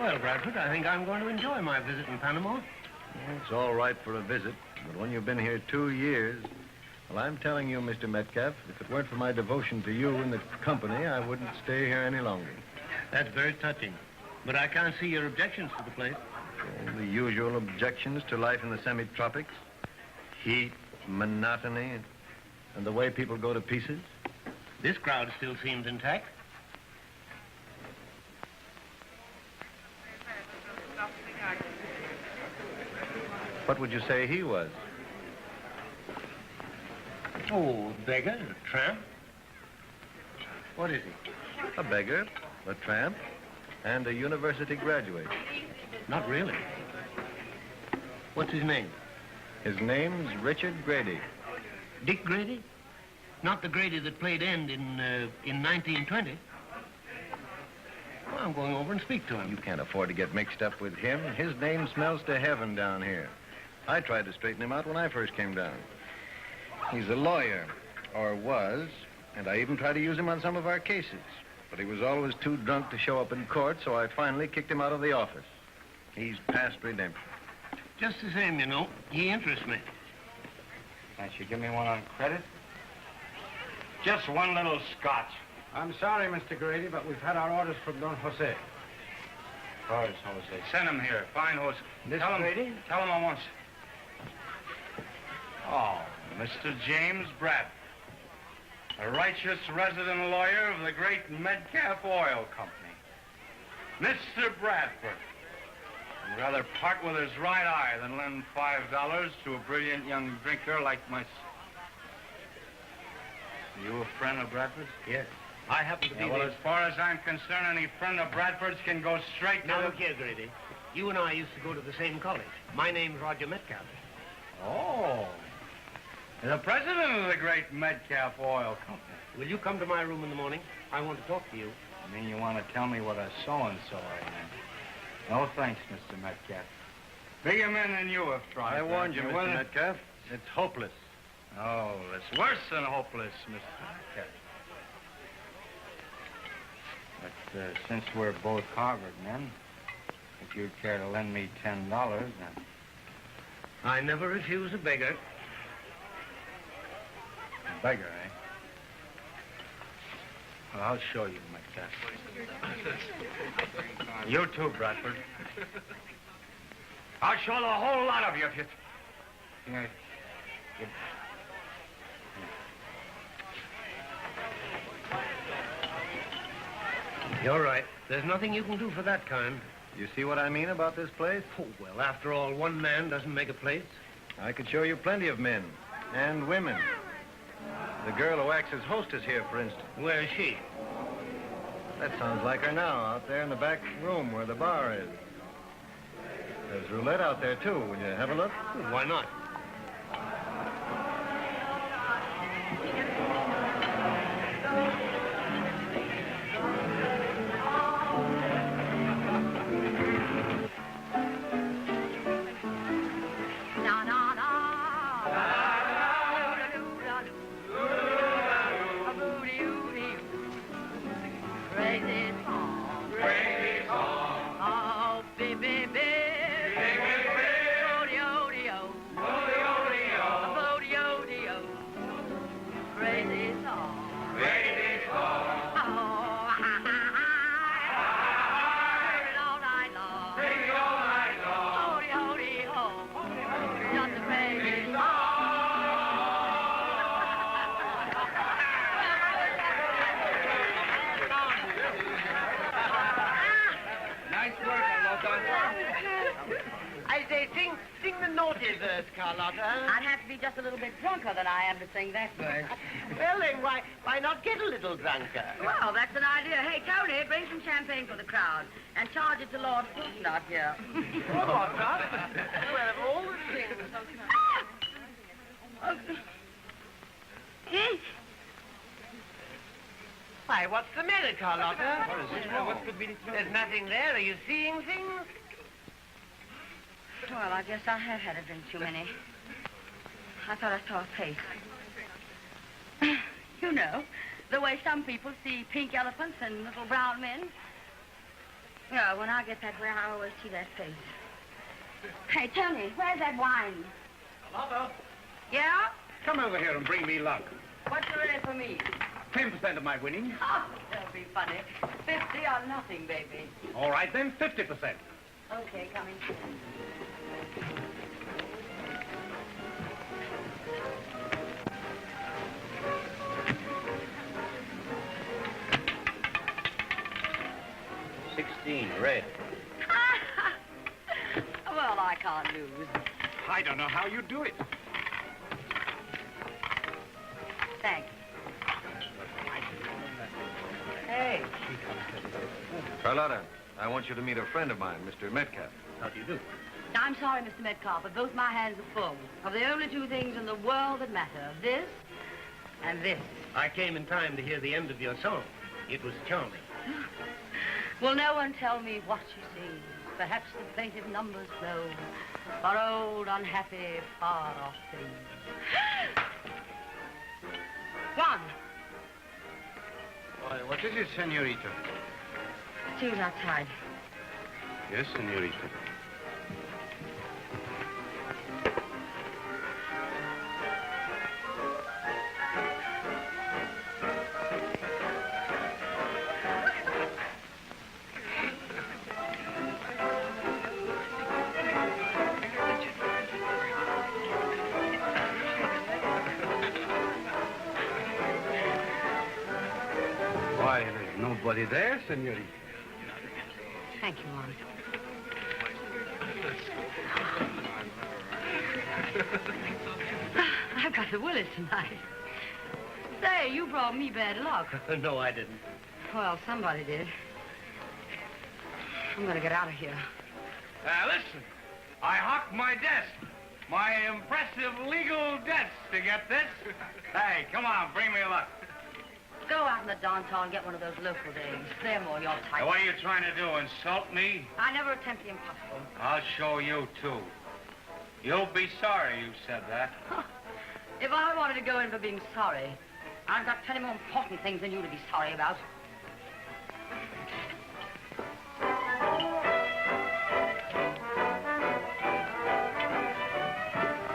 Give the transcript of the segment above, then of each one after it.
Well, Bradford, I think I'm going to enjoy my visit in Panama. Well, it's all right for a visit, but when you've been here 2 years... Well, I'm telling you, Mr. Metcalf, if it weren't for my devotion to you and the company, I wouldn't stay here any longer. That's very touching. But I can't see your objections to the place. Oh, the usual objections to life in the semi-tropics. Heat, monotony, and the way people go to pieces. This crowd still seems intact. What would you say he was? Oh, a beggar, a tramp. What is he? A beggar, a tramp, and a university graduate. Not really. What's his name? His name's Richard Grady. Dick Grady? Not the Grady that played end in 1920. Well, I'm going over and speak to him. You can't afford to get mixed up with him. His name smells to heaven down here. I tried to straighten him out when I first came down. He's a lawyer, or was, and I even tried to use him on some of our cases. But he was always too drunk to show up in court, so I finally kicked him out of the office. He's past redemption. Just the same, you know, he interests me. Can't you give me one on credit? Just one little scotch. I'm sorry, Mr. Grady, but we've had our orders from Don Jose. Jose. Send him here. Fine Jose. Tell him, Grady? Tell him I want. Oh, Mr. James Bradford, a righteous resident lawyer of the great Metcalf Oil Company. Mr. Bradford would rather part with his right eye than lend $5 to a brilliant young drinker like myself. Are you a friend of Bradford's? Yes. I happen to be well, as far as I'm concerned, any friend of Bradford's can go straight to... Now, look here, Grady. You and I used to go to the same college. My name's Roger Metcalf. Oh. The president of the great Metcalf Oil Company. Will you come to my room in the morning? I want to talk to you. You mean you want to tell me what a so-and-so I am? No thanks, Mr. Metcalf. Bigger men than you have tried. I warned you, Mr. Metcalf. It's hopeless. Oh, it's worse than hopeless, Mr. Metcalf. But since we're both Harvard men, if you'd care to lend me $10, then... I never refuse a beggar. A beggar, eh? Well, I'll show you, Metcalf. You too, Bradford. I'll show the whole lot of you if you... You're right. There's nothing you can do for that kind. You see what I mean about this place? Oh, well, after all, one man doesn't make a place. I could show you plenty of men and women. The girl who acts as hostess here, for instance. Where is she? That sounds like her now, out there in the back room where the bar is. There's roulette out there, too. Will you have a look? Well, why not? Carlotta. I'd have to be just a little bit drunker than I am to sing that verse. Well, then, why not get a little drunker? Well, that's an idea. Hey, Tony, bring some champagne for the crowd and charge it to Lord Fulton out here. What, Doc? Well, of all the things... Why, what's the matter, Carlotta? What could be the trouble? There's nothing there. Are you seeing things? Well, I guess I have had a drink too many. I thought I saw a face. You know, the way some people see pink elephants and little brown men. Yeah, when I get that way, I always see that face. Hey, Tony, where's that wine? Tallulah, Yeah? come over here and bring me luck. What's the rate for me? 10% of my winnings. Oh, that'll be funny. 50 or nothing, baby. All right, then, 50%. Okay, coming soon. Red. Well, I can't lose. I don't know how you do it. Thanks. Hey. Carlotta, I want you to meet a friend of mine, Mr. Metcalf. How do you do? I'm sorry, Mr. Metcalf, but both my hands are full of the only two things in the world that matter. This and this. I came in time to hear the end of your song. It was charming. Will no one tell me what she sings? Perhaps the plaintive numbers flow for old, unhappy, far-off things. One. Why, what is it, senorita? Two's outside. Yes, senorita. Why, there's nobody there, senorita. Thank you, Mom. I've got the willies tonight. Say, you brought me bad luck. No, I didn't. Well, somebody did. I'm gonna get out of here. Listen, I hocked my desk. My impressive legal desk to get this. Hey, come on, bring me luck. Go out in the downtown and get one of those local dames. They're more your type. Now, what are you trying to do, insult me? I never attempt the impossible. I'll show you, too. You'll be sorry you said that. If I wanted to go in for being sorry, I've got plenty more important things than you to be sorry about.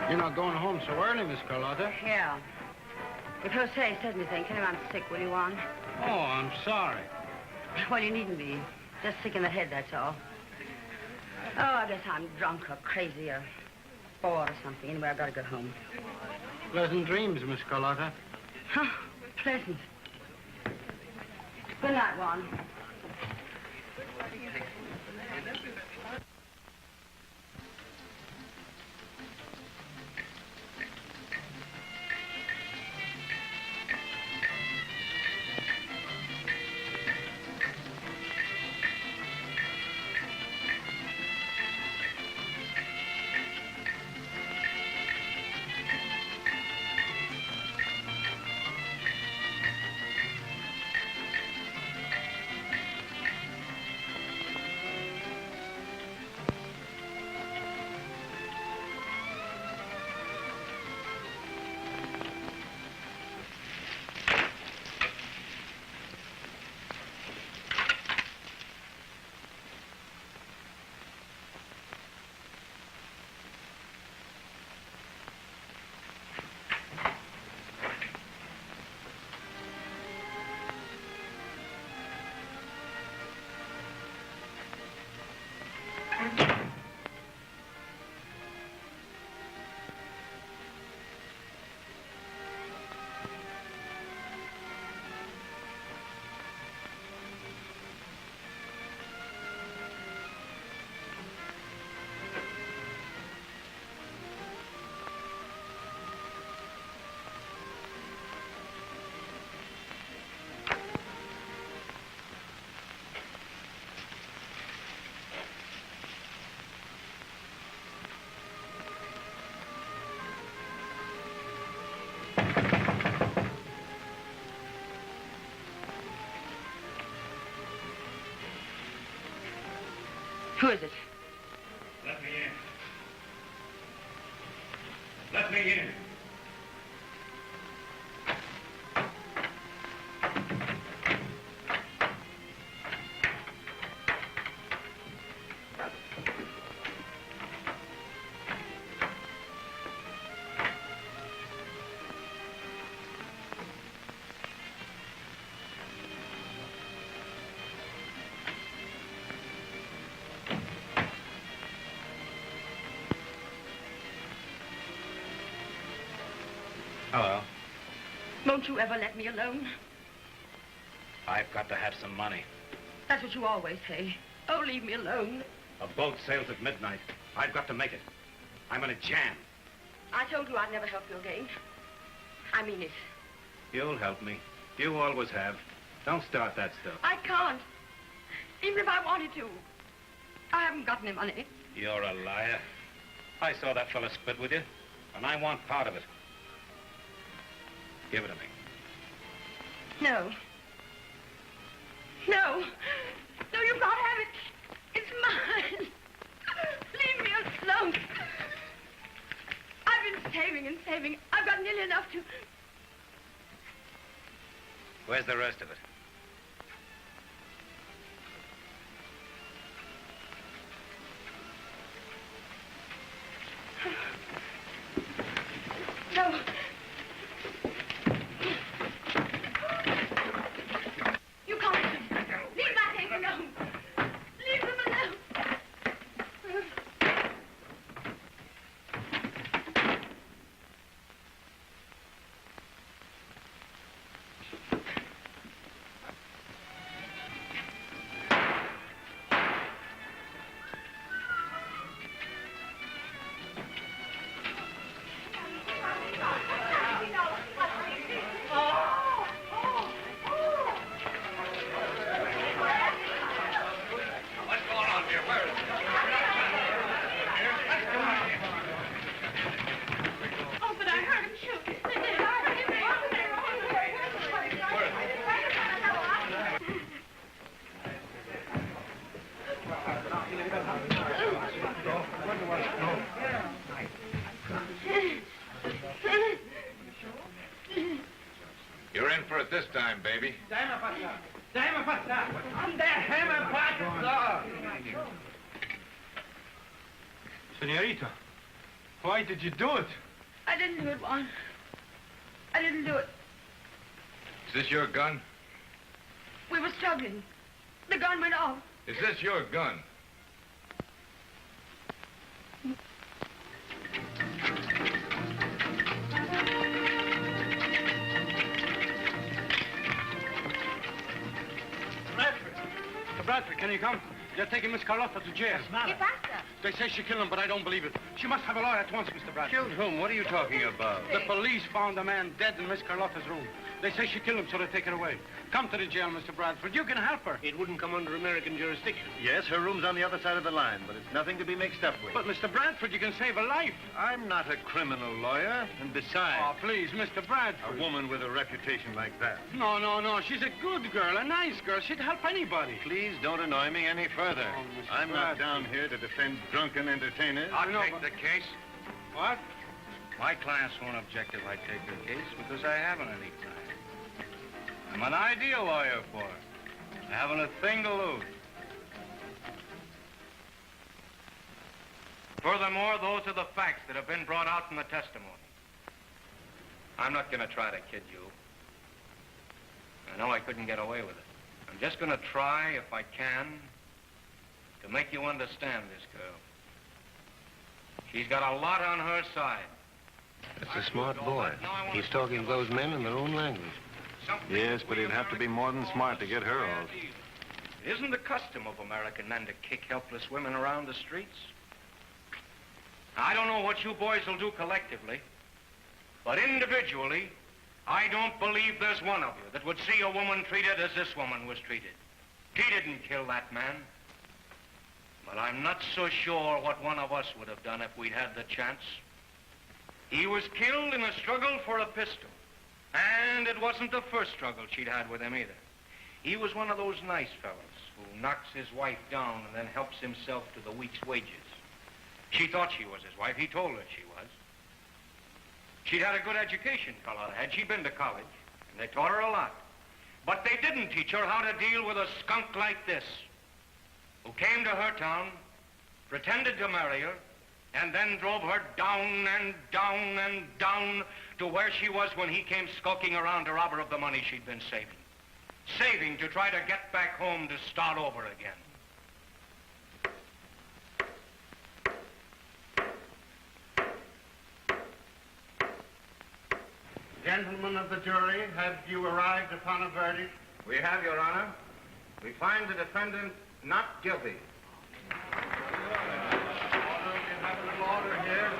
You're not going home so early, Miss Carlotta. Yeah. If Jose says anything, tell him I'm sick, will you, Juan? Oh, I'm sorry. Well, you needn't be. Just sick in the head, that's all. Oh, I guess I'm drunk or crazy or bored or something. Anyway, I've got to go home. Pleasant dreams, Miss Carlotta. Huh, pleasant. Good night, Juan. Who is it? Let me in. Let me in. Hello. Won't you ever let me alone? I've got to have some money. That's what you always say. Oh, leave me alone. A boat sails at midnight. I've got to make it. I'm in a jam. I told you I'd never help you again. I mean it. You'll help me. You always have. Don't start that stuff. I can't. Even if I wanted to. I haven't got any money. You're a liar. I saw that fella split with you, and I want part of it. Give it to me. No. No. No, you can't have it. It's mine. Leave me alone. I've been saving and saving. I've got nearly enough to... Where's the rest of it? No. You can't. Leave my things alone. Leave them alone. You're in for it this time, baby. Senorita, why did you do it? I didn't do it, Juan. I didn't do it. Is this your gun? We were struggling. The gun went off. Is this your gun? Bradford, can you come? They're taking Miss Carlotta to jail. ¿Qué pasa? They say she killed him, but I don't believe it. She must have a lawyer at once, Mr. Bradford. Killed whom? What are you talking about? The police found a man dead in Miss Carlotta's room. They say she killed him, so they take her away. Come to the jail, Mr. Bradford. You can help her. It wouldn't come under American jurisdiction. Yes, her room's on the other side of the line, but it's nothing to be mixed up with. But, Mr. Bradford, you can save a life. I'm not a criminal lawyer, and besides, Oh, please, Mr. Bradford. a woman with a reputation like that. No, no, no. She's a good girl, a nice girl. She'd help anybody. Please don't annoy me any further. Oh, Mr. I'm not Bradford. down here to defend drunken entertainers. I'll know, take but- the case. What? My clients won't object if I take her case because I haven't any clients. I'm an ideal lawyer for her. I haven't a thing to lose. Furthermore, those are the facts that have been brought out in the testimony. I'm not going to try to kid you. I know I couldn't get away with it. I'm just going to try, if I can, to make you understand this girl. She's got a lot on her side. That's a smart boy. He's talking to those men in their own language. Yes, but he'd have to be more than smart to get her off. It isn't the custom of American men to kick helpless women around the streets. I don't know what you boys will do collectively, but individually, I don't believe there's one of you that would see a woman treated as this woman was treated. He didn't kill that man. But I'm not so sure what one of us would have done if we'd had the chance. He was killed in a struggle for a pistol. And it wasn't the first struggle she'd had with him either. He was one of those nice fellas who knocks his wife down and then helps himself to the week's wages. She thought she was his wife. He told her she was. She'd had a good education, Tallulah. Had she been to college, and they taught her a lot. But they didn't teach her how to deal with a skunk like this, who came to her town, pretended to marry her, and then drove her down and down and down to where she was when he came skulking around to rob her of the money she'd been saving. Saving to try to get back home to start over again. Gentlemen of the jury, have you arrived upon a verdict? We have, Your Honor. We find the defendant not guilty. Order here.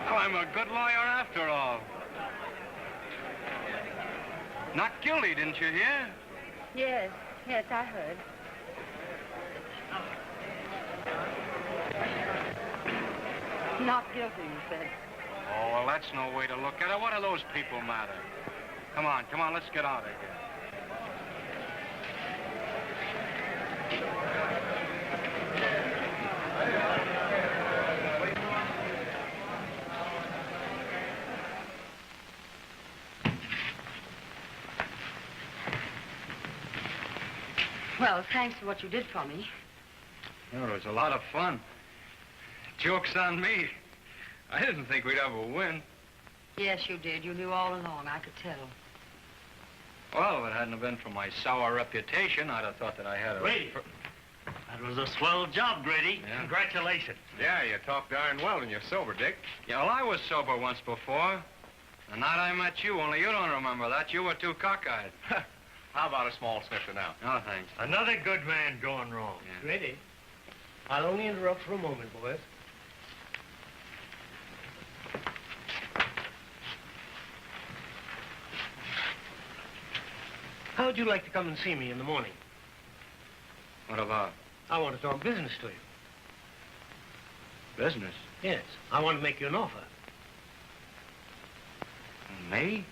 Oh, I'm a good lawyer after all. Not guilty, didn't you hear? Yes, I heard. Not guilty, you said. Oh, well, that's no way to look at it. What do those people matter? Come on, let's get out of here. Well, thanks for what you did for me. Oh, it was a lot of fun. Joke's on me. I didn't think we'd ever win. Yes, you did. You knew all along. I could tell. Well, if it hadn't been for my sour reputation, I'd have thought that I had a... Grady. That was a swell job, Grady. Yeah. Congratulations. Yeah, you talk darn well and you're sober, Dick. Yeah, well, I was sober once before. The night I met you, only you don't remember that. You were too cockeyed. How about a small snifter now? No, thanks. Another good man going wrong. Yeah. Grady, I'll only interrupt for a moment, boys. How would you like to come and see me in the morning? What about? I want to talk business to you. Business? Yes, I want to make you an offer. Me?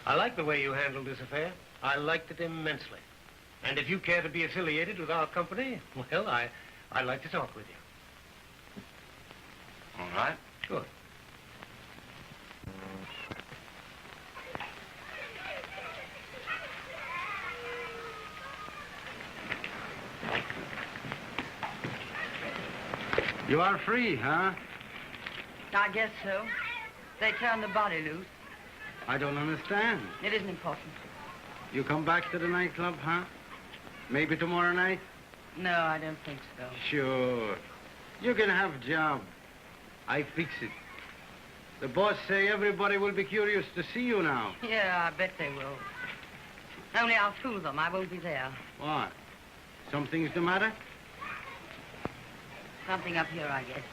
I like the way you handled this affair. I liked it immensely. And if you care to be affiliated with our company, well, I'd like to talk with you. All right. Good. You are free, huh? I guess so. They turned the body loose. I don't understand. It isn't important. You come back to the nightclub, huh? Maybe tomorrow night? No, I don't think so. Sure. You can have job. I fix it. The boss say everybody will be curious to see you now. Yeah, I bet they will. Only I'll fool them. I won't be there. What? Something's the matter? Something up here, I guess.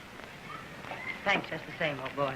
Thanks just the same, old boy.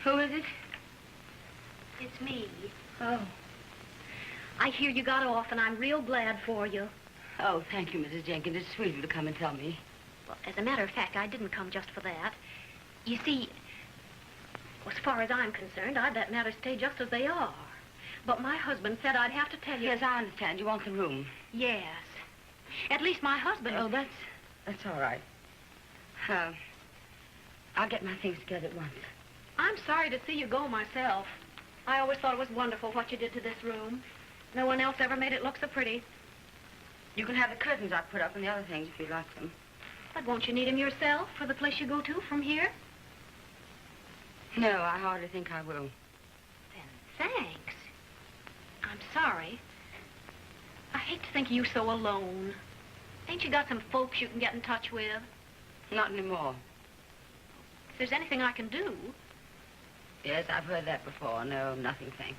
Who is it? It's me. Oh. I hear you got off, and I'm real glad for you. Oh, thank you, Mrs. Jenkins. It's sweet of you to come and tell me. Well, as a matter of fact, I didn't come just for that. You see, as far as I'm concerned, I'd let matters stay just as they are. But my husband said I'd have to tell you... Yes, I understand. You want the room. Yes. At least my husband... Oh, that's all right. I'll get my things together at once. I'm sorry to see you go myself. I always thought it was wonderful what you did to this room. No one else ever made it look so pretty. You can have the curtains I put up and the other things if you'd like them. But won't you need them yourself for the place you go to from here? No, I hardly think I will. Then thanks. I'm sorry. I hate to think of you so alone. Ain't you got some folks you can get in touch with? Not anymore. If there's anything I can do... Yes, I've heard that before. No, nothing, thanks.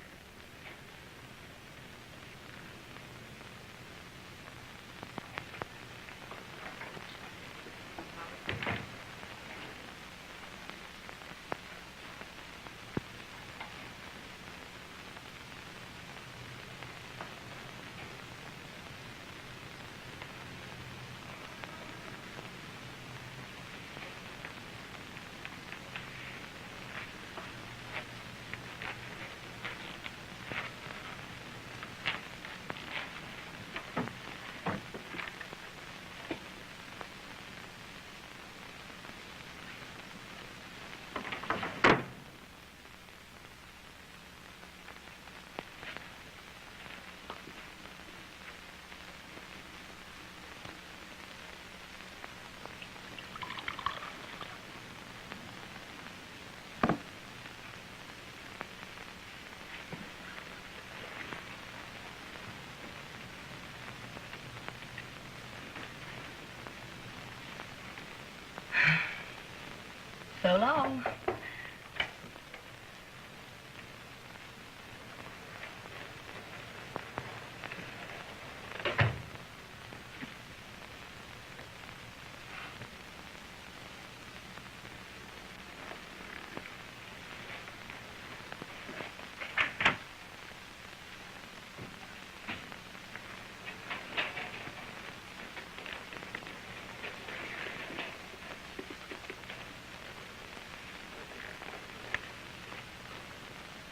So long.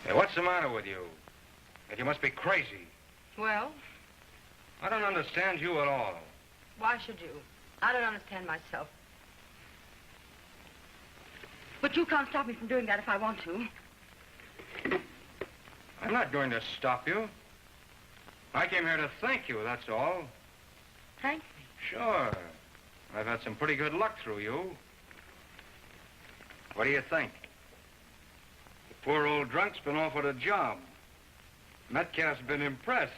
Hey, what's the matter with you? That you must be crazy. Well, I don't understand you at all. why should you? I don't understand myself. But you can't stop me from doing that if I want to. I'm not going to stop you. I came here to thank you, that's all. Thank me. Sure. I've had some pretty good luck through you. What do you think? The poor old drunk's been offered a job. Metcalf's been impressed.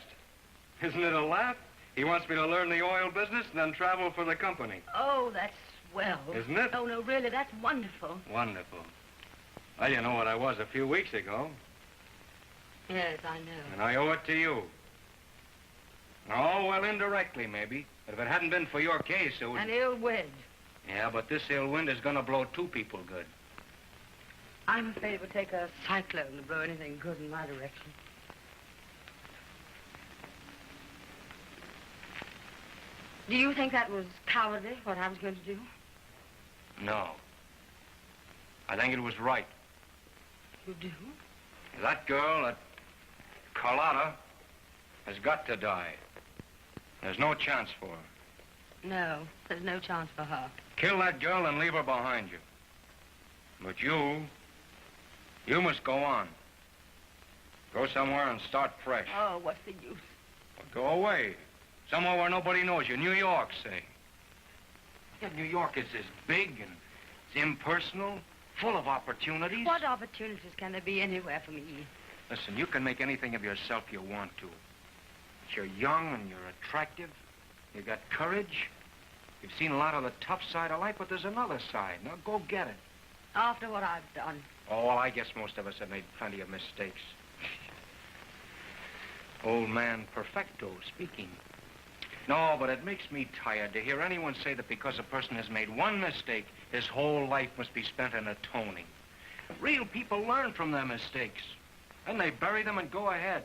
Isn't it a laugh? He wants me to learn the oil business and then travel for the company. Oh, that's swell. Isn't it? Oh, no, really, that's wonderful. Wonderful. Well, you know what I was a few weeks ago. Yes, I know. And I owe it to you. Oh, well, indirectly, maybe. But if it hadn't been for your case, it would... An ill wind. Yeah, but this ill wind is going to blow two people good. I'm afraid it would take a cyclone to blow anything good in my direction. Do you think that was cowardly, what I was going to do? No. I think it was right. You do? That girl, that Tallulah, has got to die. There's no chance for her. No, there's no chance for her. Kill that girl and leave her behind you. But you must go on. Go somewhere and start fresh. Oh, what's the use? Go away. Somewhere where nobody knows you. New York, say. Yeah, New York is big and it's impersonal, full of opportunities. What opportunities can there be anywhere for me? Listen, you can make anything of yourself you want to. You're young and you're attractive. You got courage. You've seen a lot of the tough side of life, but there's another side. Now go get it. After what I've done. Oh, well, I guess most of us have made plenty of mistakes. Old man perfecto speaking. No, but it makes me tired to hear anyone say that because a person has made one mistake, his whole life must be spent in atoning. Real people learn from their mistakes. Then they bury them and go ahead.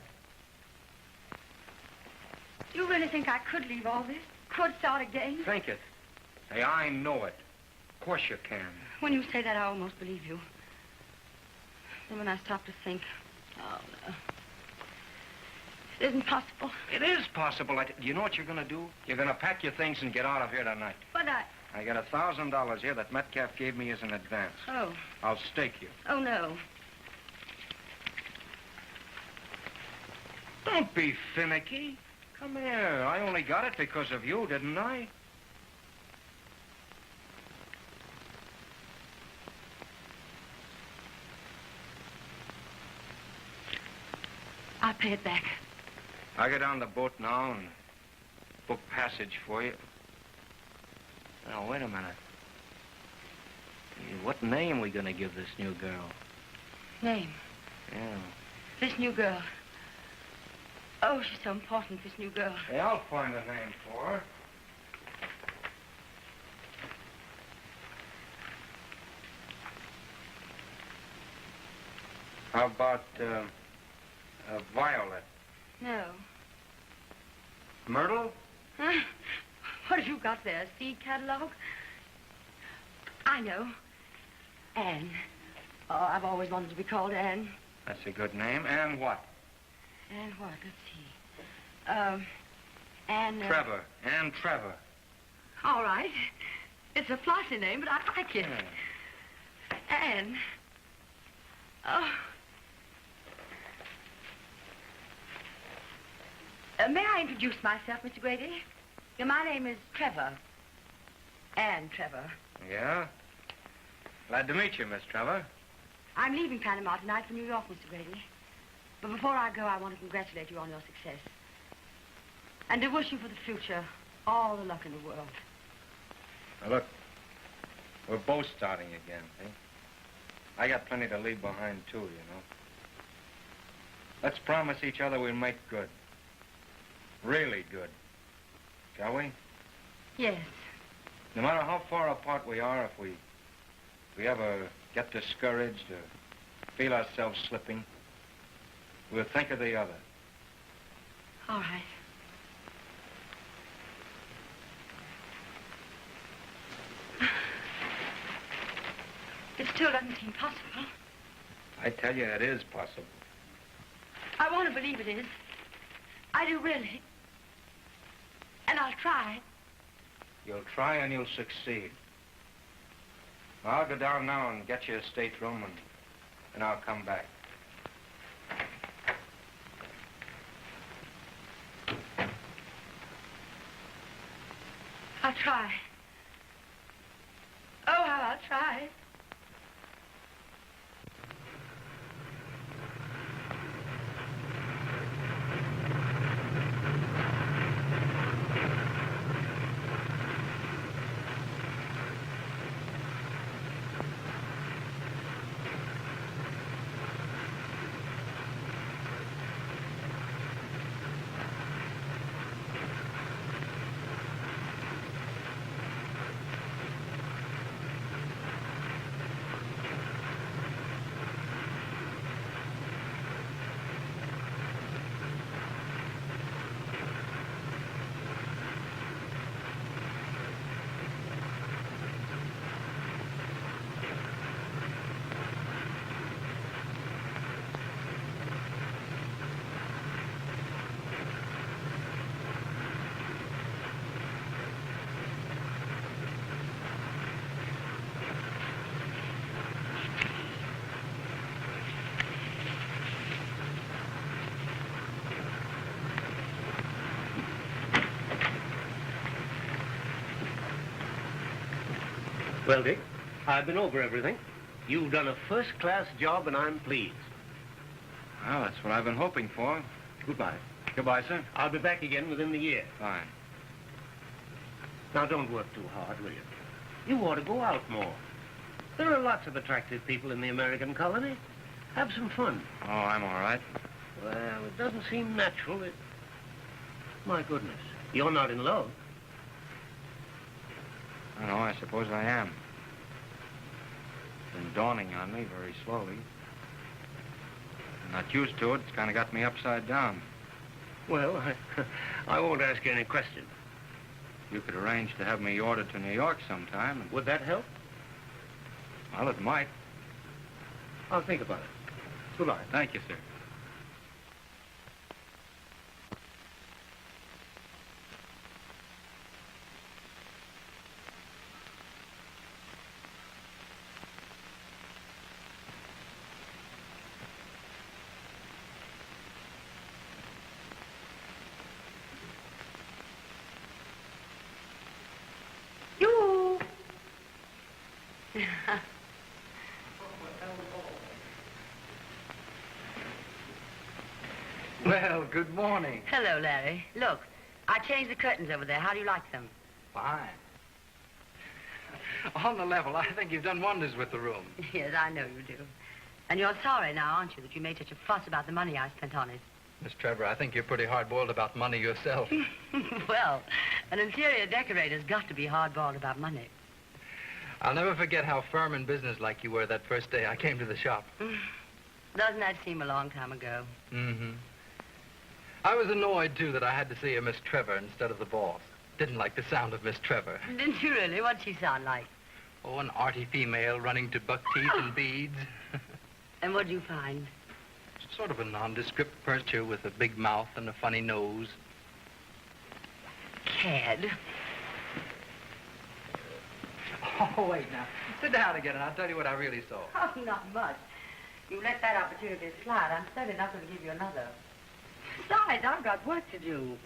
Do you really think I could leave all this? Could start again? Think it. Say, I know it. Of course you can. When you say that, I almost believe you. Then when I stop to think, oh, no. It isn't possible. It is possible. You know what you're going to do? You're going to pack your things and get out of here tonight. But I got $1,000 here that Metcalf gave me as an advance. Oh. I'll stake you. Oh, no. Don't be finicky. Come here. I only got it because of you, didn't I? I'll pay it back. I'll get on the boat now and book passage for you. Now, wait a minute. What name we gonna give this new girl? Name? Yeah. This new girl. Oh, she's so important, this new girl. Hey, I'll find a name for her. How about, Violet? No. Myrtle? Huh? What have you got there? A seed catalog? I know. Anne. Oh, I've always wanted to be called Anne. That's a good name. Anne what? Anne what? Let's see. Anne... Trevor. Anne Trevor. All right. It's a flossy name, but I like it. Yeah. Anne. Oh. May I introduce myself, Mr. Grady? My name is Trevor. Anne Trevor. Yeah? Glad to meet you, Miss Trevor. I'm leaving Panama tonight for New York, Mr. Grady. But before I go, I want to congratulate you on your success. And to wish you for the future all the luck in the world. Now, look. We're both starting again, eh? I got plenty to leave behind, too, you know. Let's promise each other we'll make good. Really good. Shall we? Yes. No matter how far apart we are, if we ever get discouraged or feel ourselves slipping, we'll think of the other. All right. It still doesn't seem possible. I tell you, it is possible. I want to believe it is. I do really. And I'll try. You'll try and you'll succeed. I'll go down now and get you a stateroom, and I'll come back. I'll try. Oh, how I'll try. Well, Dick, I've been over everything. You've done a first-class job, and I'm pleased. Well, that's what I've been hoping for. Goodbye. Goodbye, sir. I'll be back again within the year. Fine. Now, don't work too hard, will you? You ought to go out more. There are lots of attractive people in the American colony. Have some fun. Oh, I'm all right. Well, it doesn't seem natural. My goodness, you're not in love. I know, I suppose I am. It's been dawning on me very slowly. I'm not used to it. It's kind of got me upside down. Well, I won't ask you any questions. You could arrange to have me ordered to New York sometime. Would that help? Well, it might. I'll think about it. Goodbye. Thank you, sir. Well, good morning. Hello, Larry. Look, I changed the curtains over there. How do you like them? Fine. On the level, I think you've done wonders with the room. Yes, I know you do. And you're sorry now, aren't you, that you made such a fuss about the money I spent on it? Miss Trevor, I think you're pretty hard-boiled about money yourself. Well, an interior decorator's got to be hard-boiled about money. I'll never forget how firm and businesslike you were that first day I came to the shop. Doesn't that seem a long time ago? Mm-hmm. I was annoyed, too, that I had to see a Miss Trevor instead of the boss. Didn't like the sound of Miss Trevor. Didn't you really? What'd she sound like? Oh, an arty female running to buck teeth and beads. And what'd you find? Sort of a nondescript creature with a big mouth and a funny nose. Cad. Oh, wait now. Sit down again and I'll tell you what I really saw. Oh, not much. You let that opportunity slide. I'm certainly not going to give you another. Besides, I've got work to do.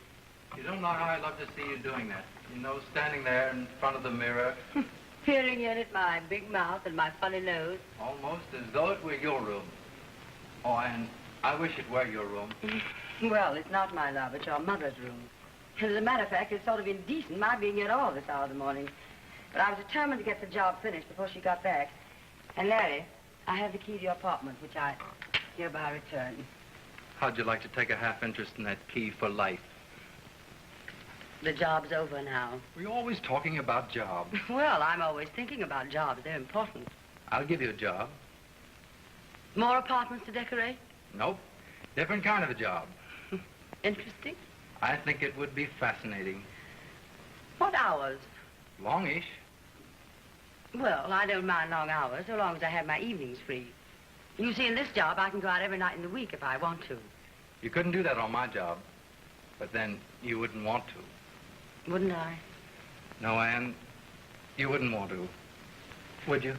You don't know how I love to see you doing that. You know, standing there in front of the mirror. Peering in at my big mouth and my funny nose. Almost as though it were your room. Oh, and I wish it were your room. Well, it's not my love. It's your mother's room. As a matter of fact, it's sort of indecent my being here at all this hour of the morning. But I was determined to get the job finished before she got back. And Larry, I have the key to your apartment, which I hereby return. How'd you like to take a half interest in that key for life? The job's over now. We're always talking about jobs. Well, I'm always thinking about jobs. They're important. I'll give you a job. More apartments to decorate? Nope. Different kind of a job. Interesting. I think it would be fascinating. What hours? Longish. Well, I don't mind long hours, so long as I have my evenings free. You see, in this job, I can go out every night in the week if I want to. You couldn't do that on my job. But then you wouldn't want to. Wouldn't I? No, Anne, you wouldn't want to. Would you?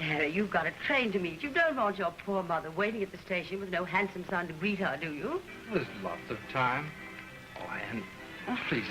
Larry, you've got a train to meet. You don't want your poor mother waiting at the station with no handsome son to greet her, do you? There's lots of time. Oh, Anne, please.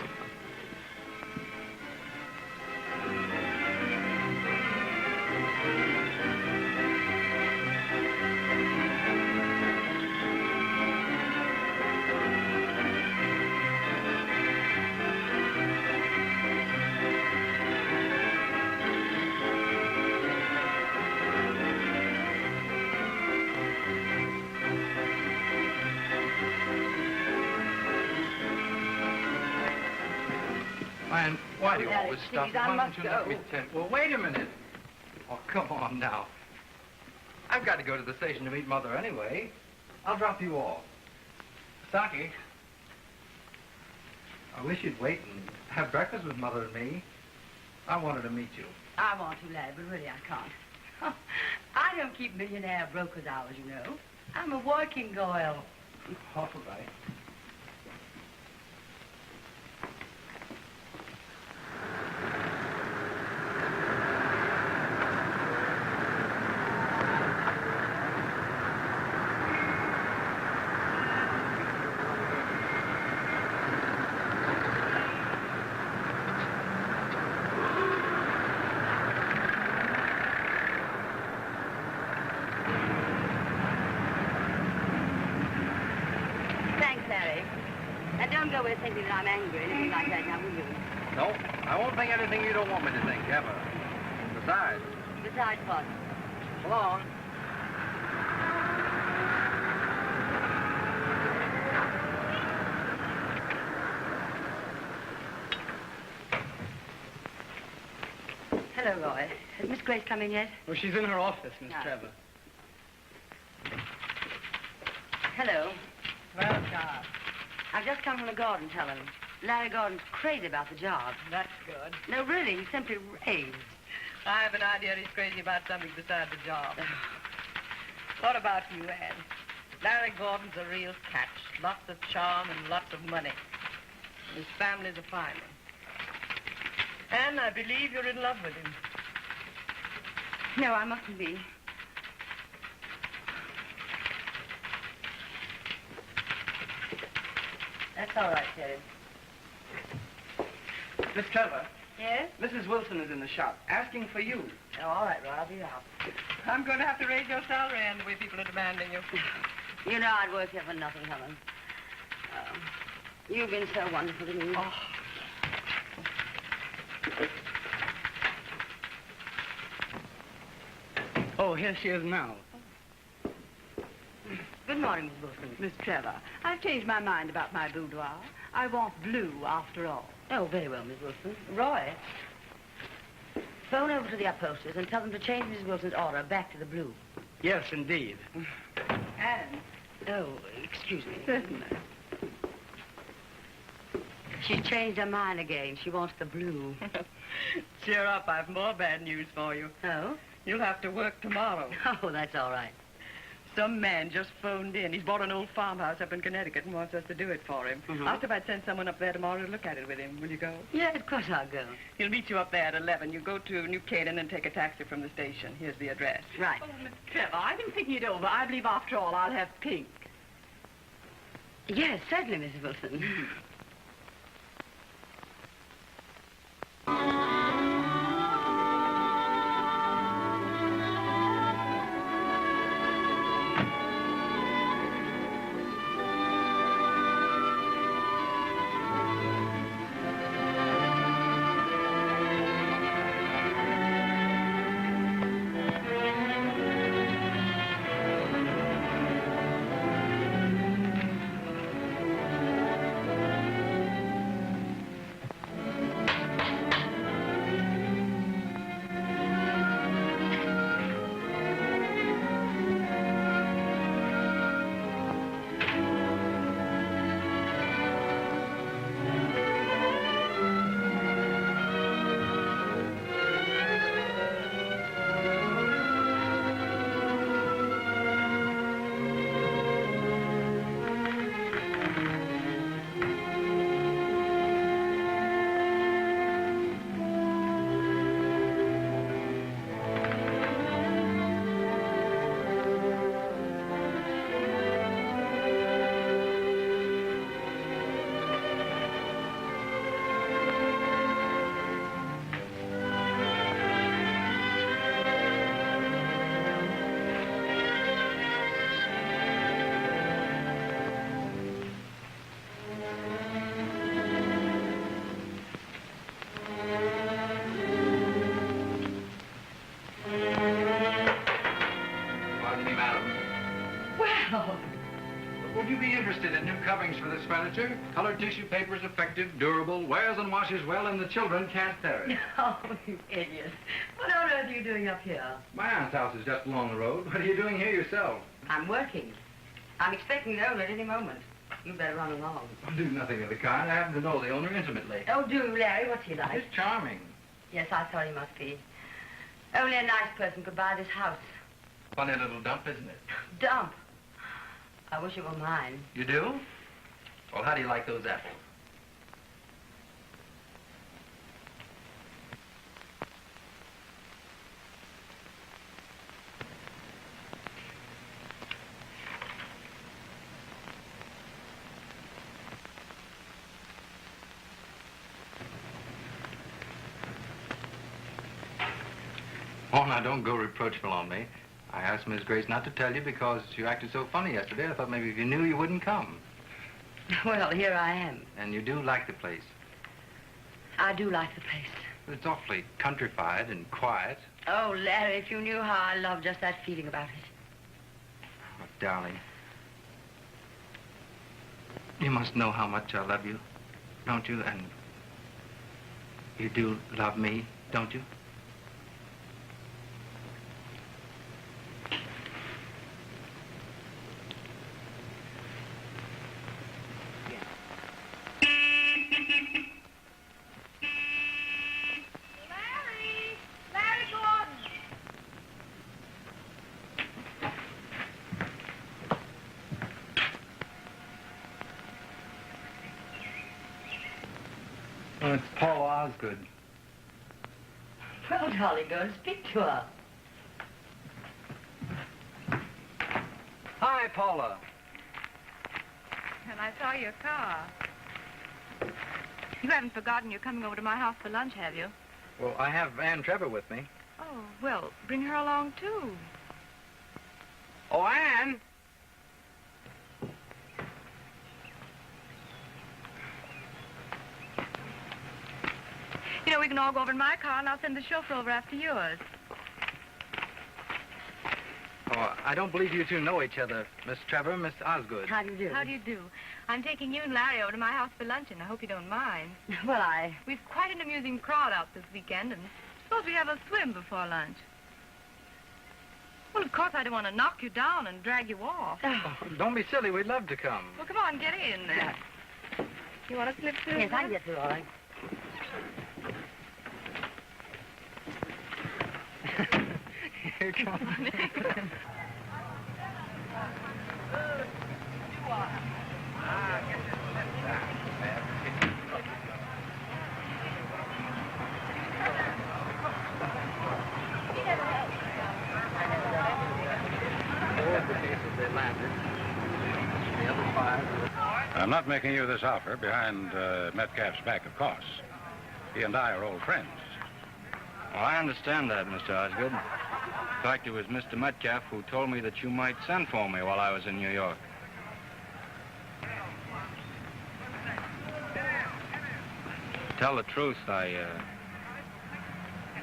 Anne, why do you Larry, always stop? please, I Why must don't you let go. me tell? Well, wait a minute. Oh, come on now. I've got to go to the station to meet Mother anyway. I'll drop you off. Saki, I wish you'd wait and have breakfast with Mother and me. I wanted to meet you. I want to, Larry, but really I can't. I don't keep millionaire brokers' hours, you know. I'm a working girl. All right. Don't go away thinking that I'm angry or anything like that, now will you? No, I won't think anything you don't want me to think, ever. Besides. Besides what? So long. Hello, Roy. Has Miss Grace come in yet? Well, she's in her office, Miss Trevor. Hello. Well, Charles. I've just come from the garden, Helen. Larry Gordon's crazy about the job. That's good. No, really, he's simply raved. I have an idea he's crazy about something besides the job. What about you, Anne? Larry Gordon's a real catch. Lots of charm and lots of money. His family's a fine one. Anne, I believe you're in love with him. No, I mustn't be. That's all right, Terry. Miss Trevor. Yes? Mrs. Wilson is in the shop, asking for you. Oh, all right, Roy, I'll be out. I'm going to have to raise your salary, Anne, the way people are demanding you. You know I'd work here for nothing, Helen. You've been so wonderful to me. Oh. Oh, here she is now. Good morning, Miss Wilson. Miss Trevor, I've changed my mind about my boudoir. I want blue after all. Oh, very well, Miss Wilson. Roy, phone over to the upholsterers and tell them to change Mrs. Wilson's order back to the blue. Yes, indeed. Anne? Oh, excuse me. Certainly. She's changed her mind again. She wants the blue. Cheer up, I've more bad news for you. Oh? You'll have to work tomorrow. Oh, that's all right. Some man just phoned in. He's bought an old farmhouse up in Connecticut and wants us to do it for him. Asked if I'd send someone up there tomorrow to look at it with him. Will you go? Yeah, of course I'll go. He'll meet you up there at 11. You go to New Canaan and take a taxi from the station. Here's the address. Right. Oh, Miss Trevor, I've been thinking it over. I believe after all I'll have pink. Yes, certainly, Mrs. Wilson. coverings for this furniture. Colored tissue paper is effective, durable, wears and washes well, and the children can't tear it. Oh, you idiot. What on earth are you doing up here? My aunt's house is just along the road. What are you doing here yourself? I'm working. I'm expecting the owner at any moment. You better run along. I'll do nothing of the kind. I happen to know the owner intimately. Oh, do, Larry. What's he like? He's charming. Yes, I thought he must be. Only a nice person could buy this house. Funny little dump, isn't it? Dump. I wish it were mine. You do? Well, how do you like those apples? Oh, now, don't go reproachful on me. I asked Miss Grace not to tell you because you acted so funny yesterday. I thought maybe if you knew, you wouldn't come. Well, here I am. And you do like the place. I do like the place. It's awfully countrified and quiet. Oh, Larry, if you knew how I love just that feeling about it. Oh, darling. You must know how much I love you, don't you? And you do love me, don't you? Oh, it's Paul Osgood. Well, darling, go and speak to her. Hi, Paula. And I saw your car. You haven't forgotten you're coming over to my house for lunch, have you? Well, I have Ann Trevor with me. Oh, well, bring her along, too. Oh, Ann! You know, we can all go over in my car, and I'll send the chauffeur over after yours. Oh, I don't believe you two know each other, Miss Trevor, Miss Osgood. How do you do? How do you do? I'm taking you and Larry over to my house for luncheon. I hope you don't mind. Well, We've quite an amusing crowd out this weekend, and suppose we have a swim before lunch. Well, of course, I don't want to knock you down and drag you off. Oh, don't be silly. We'd love to come. Well, come on, get in there. You want to slip through? Yes, I can get through, all right. Here, come on. I'm not making you this offer behind Metcalf's back, of course. He and I are old friends. Well, I understand that, Mr. Osgood. In fact, it was Mr. Metcalf who told me that you might send for me while I was in New York. To tell the truth, I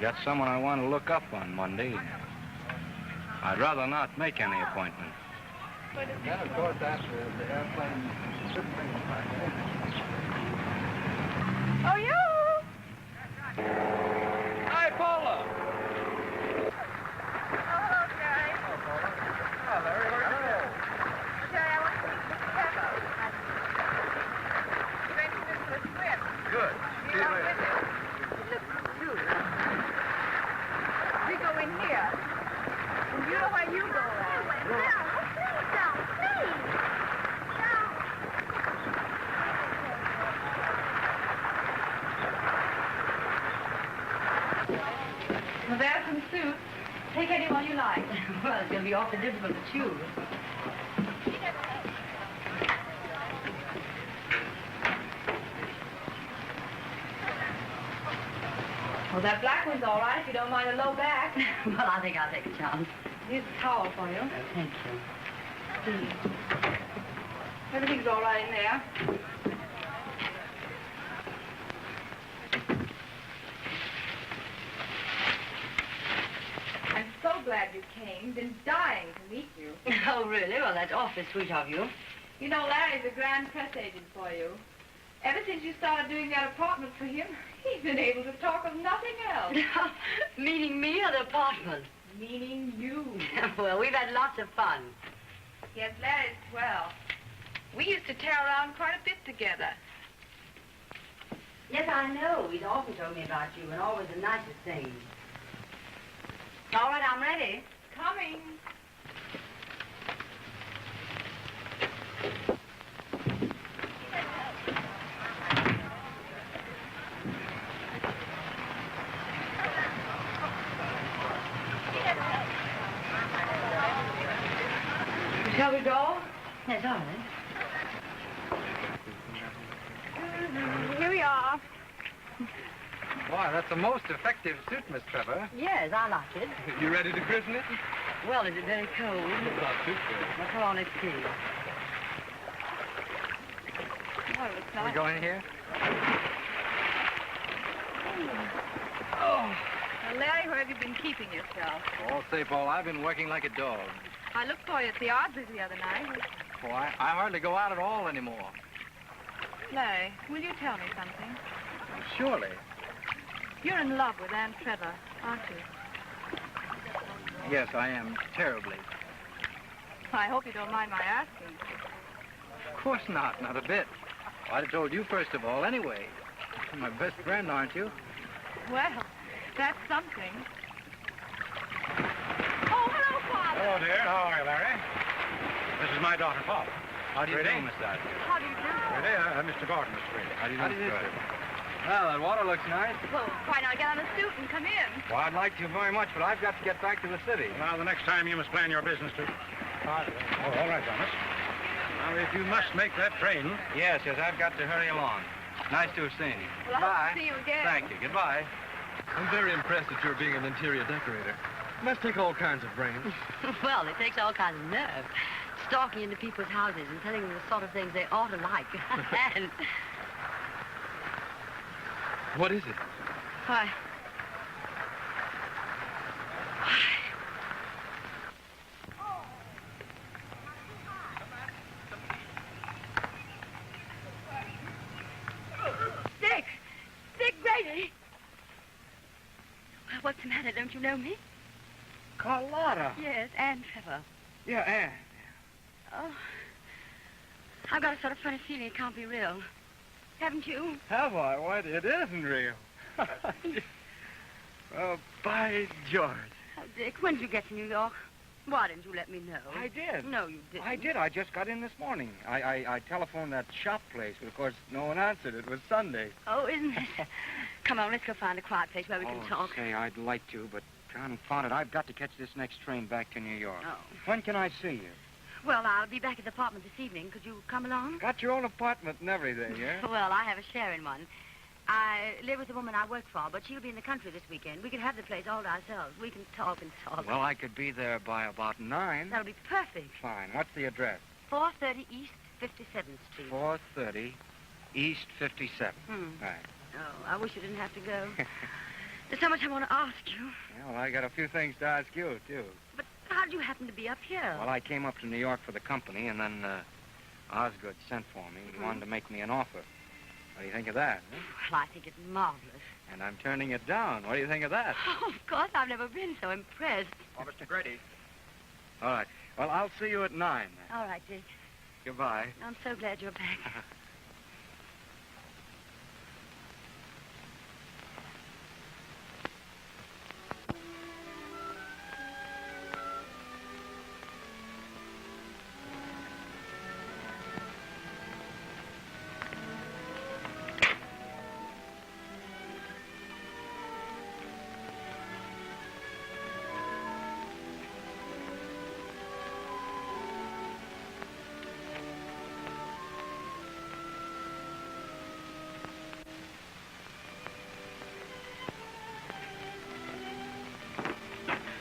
got someone I want to look up on Monday. I'd rather not make any appointment. Then, of course, after the airplane should bring us back. Oh, you! Hi, Paula. Hello, Jerry. Oh, Larry, hello. Jerry, I want to meet Mr. Pepper. You mentioned this was Swift. Good. See you later. Look, Julie. We go in here. And you know where you go, right? Well, there's some suits. Take any one you like. Well, it's going to be awfully difficult to choose. Well, that black one's all right if you don't mind a low back. Well, I think I'll take a chance. Here's a towel for you. Thank you. Everything's all right in there. I'm so glad you came. Been dying to meet you. Oh, really? Well, that's awfully sweet of you. You know, Larry's a grand press agent for you. Ever since you started doing that apartment for him, he's been able to talk of nothing else. Meaning me or the apartment? Meaning you. Well, we've had lots of fun. Yes, Larry's swell. We used to tear around quite a bit together. Yes, I know. He's often told me about you, and always the nicest things. All right, I'm ready. Coming. Shall we go? Yes, all right. Here we are. Boy, that's a most effective suit, Miss Trevor. Yes, I like it. You ready to christen it? Well, is it very cold? It's not too cold. Well, come on, let's see. Oh, it looks Can we nice. go in here? Oh. Now, Larry, where have you been keeping yourself? All safe, all. I've been working like a dog. I looked for you at the Ardsley's the other night. Boy, I hardly go out at all anymore. Larry, will you tell me something? Surely. You're in love with Aunt Trevor, aren't you? Yes, I am. Terribly. I hope you don't mind my asking. Of course not. Not a bit. I'd have told you first of all, anyway. You're my best friend, aren't you? Well, that's something. Oh, hello, Father. Hello, dear. How are you, Larry? This is my daughter, Paul. How do you Pretty. do, Miss Dodger? How do you do? Pretty. Mr. Gordon, Mr. Reed. How do you How do, do you Miss do? Dodger? Well, that water looks nice. Well, why not get on a suit and come in? Well, I'd like to very much, but I've got to get back to the city. Now, the next time you must plan your business to... Oh, all right, Thomas. Now, if you must make that train... Yes, I've got to hurry along. Nice to have seen you. Well, I Goodbye. hope to see you again. Thank you. Goodbye. I'm very impressed at your being an interior decorator. Must take all kinds of brains. Well, it takes all kinds of nerve. Stalking into people's houses and telling them the sort of things they ought to like. And... What is it? Why... Dick Grady! Well, what's the matter? Don't you know me? Carlotta. Yes, Anne Trevor. Yeah, Anne. Oh, I've got a sort of funny feeling it can't be real. Haven't you? Have I? Why, it isn't real. Oh, by George. Oh, Dick, when did you get to New York? Why didn't you let me know? I did. No, you didn't. I did. I just got in this morning. I telephoned that shop place, but of course no one answered. It was Sunday. Oh, isn't it? Come on, let's go find a quiet place where we can talk. Say, I'd like to, but confound it, I've got to catch this next train back to New York. Oh. When can I see you? Well, I'll be back at the apartment this evening. Could you come along? Got your own apartment and everything, yeah? Well, I have a share in one. I live with the woman I work for, but she'll be in the country this weekend. We can have the place all to ourselves. We can talk and talk. Well, I could be there by about 9. That'll be perfect. Fine. What's the address? 430 East 57th Street. 430 East 57. Right. Oh, I wish you didn't have to go. There's so much I want to ask you. Yeah, well, I got a few things to ask you, too. But how did you happen to be up here? Well, I came up to New York for the company, and then Osgood sent for me. He wanted to make me an offer. What do you think of that? Huh? Well, I think it's marvelous. And I'm turning it down. What do you think of that? Oh, of course, I've never been so impressed. Oh, Mr. Grady. All right. Well, I'll see you at 9, then. All right, Dick. Goodbye. I'm so glad you're back.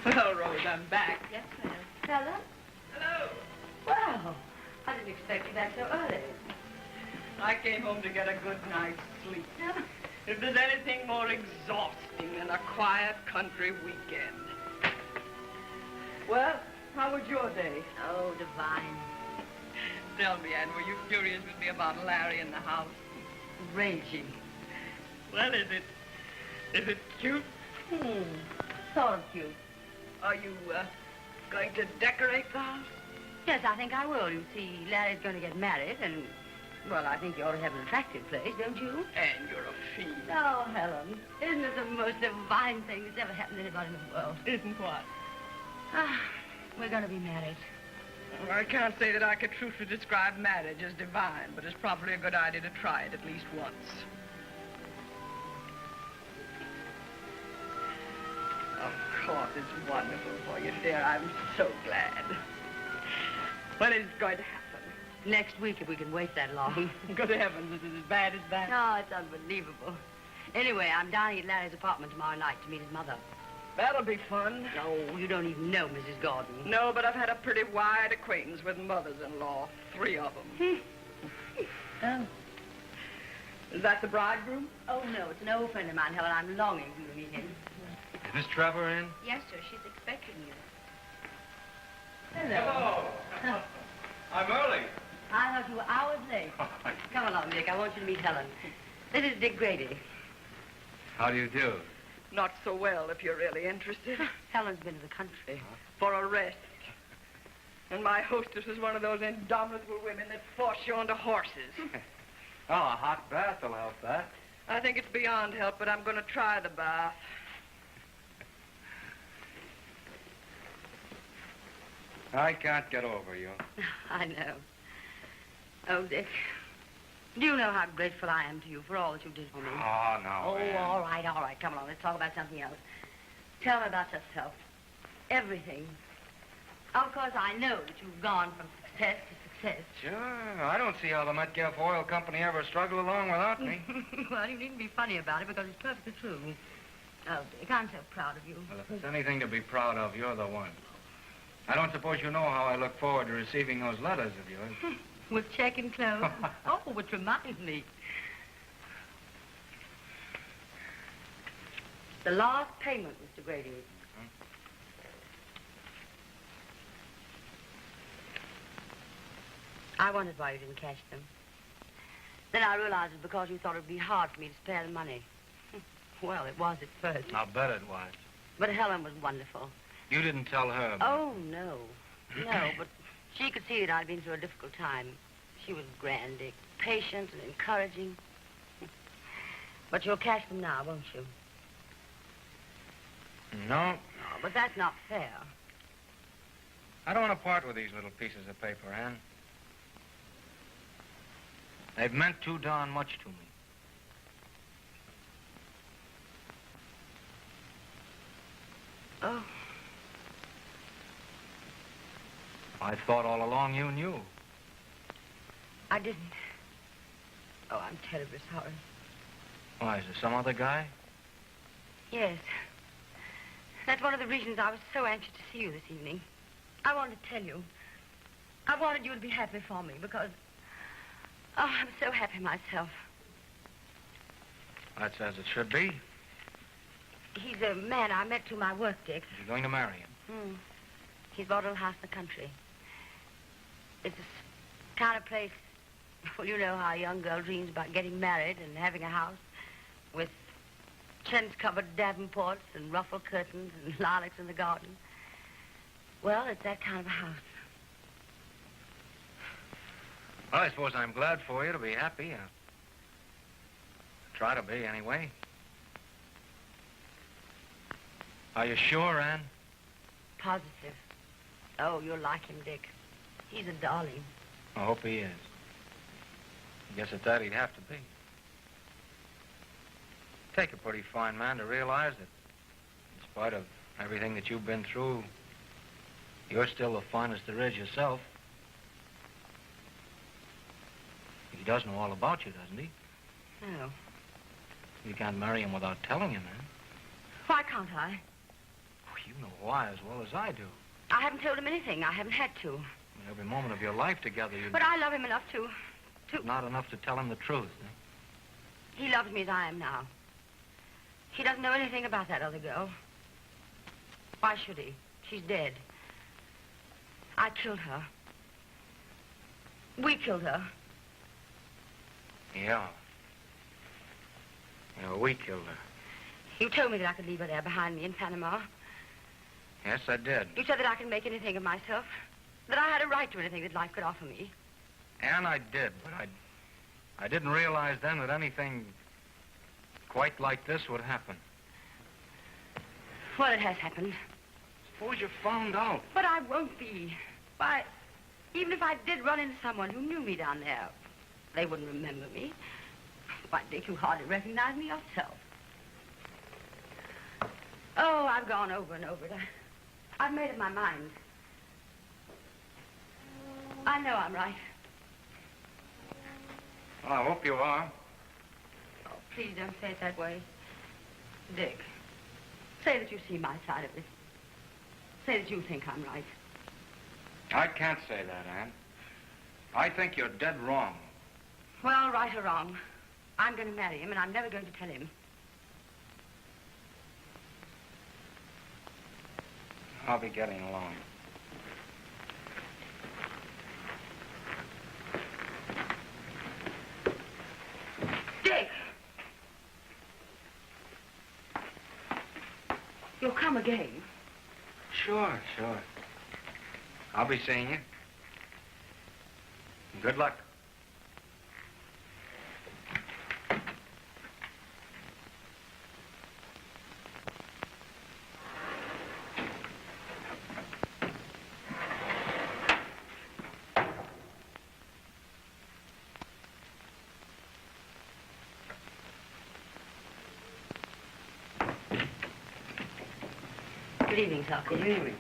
Well, Rose, I'm back. Yes, ma'am. Stella? Hello. Well, I didn't expect you back so early. I came home to get a good night's sleep. If there's anything more exhausting than a quiet country weekend. Well, how was your day? Oh, divine. Tell me, Anne, were you furious with me about Larry in the house? Raging. Well, is it cute? Sort of cute. Are you, going to decorate the house? Yes, I think I will. You see, Larry's going to get married, and, well, I think you ought to have an attractive place, don't you? And you're a fiend. Oh, Helen, isn't it the most divine thing that's ever happened to anybody in the world? Isn't what? Ah, we're going to be married. Well, I can't say that I could truthfully describe marriage as divine, but it's probably a good idea to try it at least once. Of course, it's wonderful for you, dear. I'm so glad. When is it going to happen? Next week, if we can wait that long. Good heavens, is it as bad as that? Oh, it's unbelievable. Anyway, I'm dining at Larry's apartment tomorrow night to meet his mother. That'll be fun. No, you don't even know Mrs. Gordon. No, but I've had a pretty wide acquaintance with mothers-in-law. 3 of them. Oh. Is that the bridegroom? Oh, no, it's an old friend of mine, Helen. I'm longing for you to meet him. Is Miss Trevor in? Yes, sir. She's expecting you. Hello. I'm early. I thought you were hours late. Come along, Dick. I want you to meet Helen. This is Dick Grady. How do you do? Not so well, if you're really interested. Helen's been to the country. For a rest. And my hostess is one of those indomitable women that force you onto horses. Oh, a hot bath will help that. I think it's beyond help, but I'm going to try the bath. I can't get over you. I know. Oh, Dick. Do you know how grateful I am to you for all that you did for me? Oh, no. Oh, Ann. all right. Come along. Let's talk about something else. Tell me about yourself. Everything. Of course, I know that you've gone from success to success. Sure. I don't see how the Metcalf Oil Company ever struggled along without me. Well, you needn't be funny about it because it's perfectly true. Oh, Dick, I'm so proud of you. Well, if it's anything to be proud of, you're the one. I don't suppose you know how I look forward to receiving those letters of yours. With check and clothes. Oh, which reminds me. The last payment, Mr. Grady. I wondered why you didn't cash them. Then I realized it was because you thought it would be hard for me to spare the money. Well, it was at first. I'll bet it was. But Helen was wonderful. You didn't tell her. Oh, no. No, but she could see that I'd been through a difficult time. She was grand, Dick. Patient and encouraging. But you'll cash them now, won't you? No. No, but that's not fair. I don't want to part with these little pieces of paper, Ann. They've meant too darn much to me. Oh. I thought all along you knew. I didn't. Oh, I'm terribly sorry. Why, is there some other guy? Yes. That's one of the reasons I was so anxious to see you this evening. I wanted to tell you. I wanted you to be happy for me because... Oh, I'm so happy myself. That's as it should be. He's a man I met through my work, Dick. You're going to marry him. He's bought a little house in the country. It's this kind of place... Well, you know how a young girl dreams about getting married and having a house with chintz-covered Davenports and ruffled curtains and lilacs in the garden. Well, it's that kind of a house. Well, I suppose I'm glad for you to be happy. Try to be, anyway. Are you sure, Ann? Positive. Oh, you'll like him, Dick. He's a darling. I hope he is. I guess at that he'd have to be. Take a pretty fine man to realize that, in spite of everything that you've been through, you're still the finest there is yourself. He does know all about you, doesn't he? No. You can't marry him without telling him, eh? Why can't I? Oh, you know why as well as I do. I haven't told him anything. I haven't had to. Every moment of your life together, you... But I love him enough to... Not enough to tell him the truth, eh? He loves me as I am now. He doesn't know anything about that other girl. Why should he? She's dead. I killed her. We killed her. Yeah. Yeah, we killed her. You told me that I could leave her there behind me in Panama. Yes, I did. You said that I could make anything of myself, that I had a right to anything that life could offer me. And I did, but I didn't realize then that anything quite like this would happen. Well, it has happened. Suppose you found out. But I won't be. Why, even if I did run into someone who knew me down there, they wouldn't remember me. Why, Dick, you hardly recognize me yourself. Oh, I've gone over and over it. I've made up my mind. I know I'm right. Well, I hope you are. Oh, please don't say it that way. Dick, say that you see my side of it. Say that you think I'm right. I can't say that, Anne. I think you're dead wrong. Well, right or wrong, I'm going to marry him, and I'm never going to tell him. I'll be getting along. Dick! You'll come again. Sure. I'll be seeing you. Good luck. Good evening, sir. Good evening.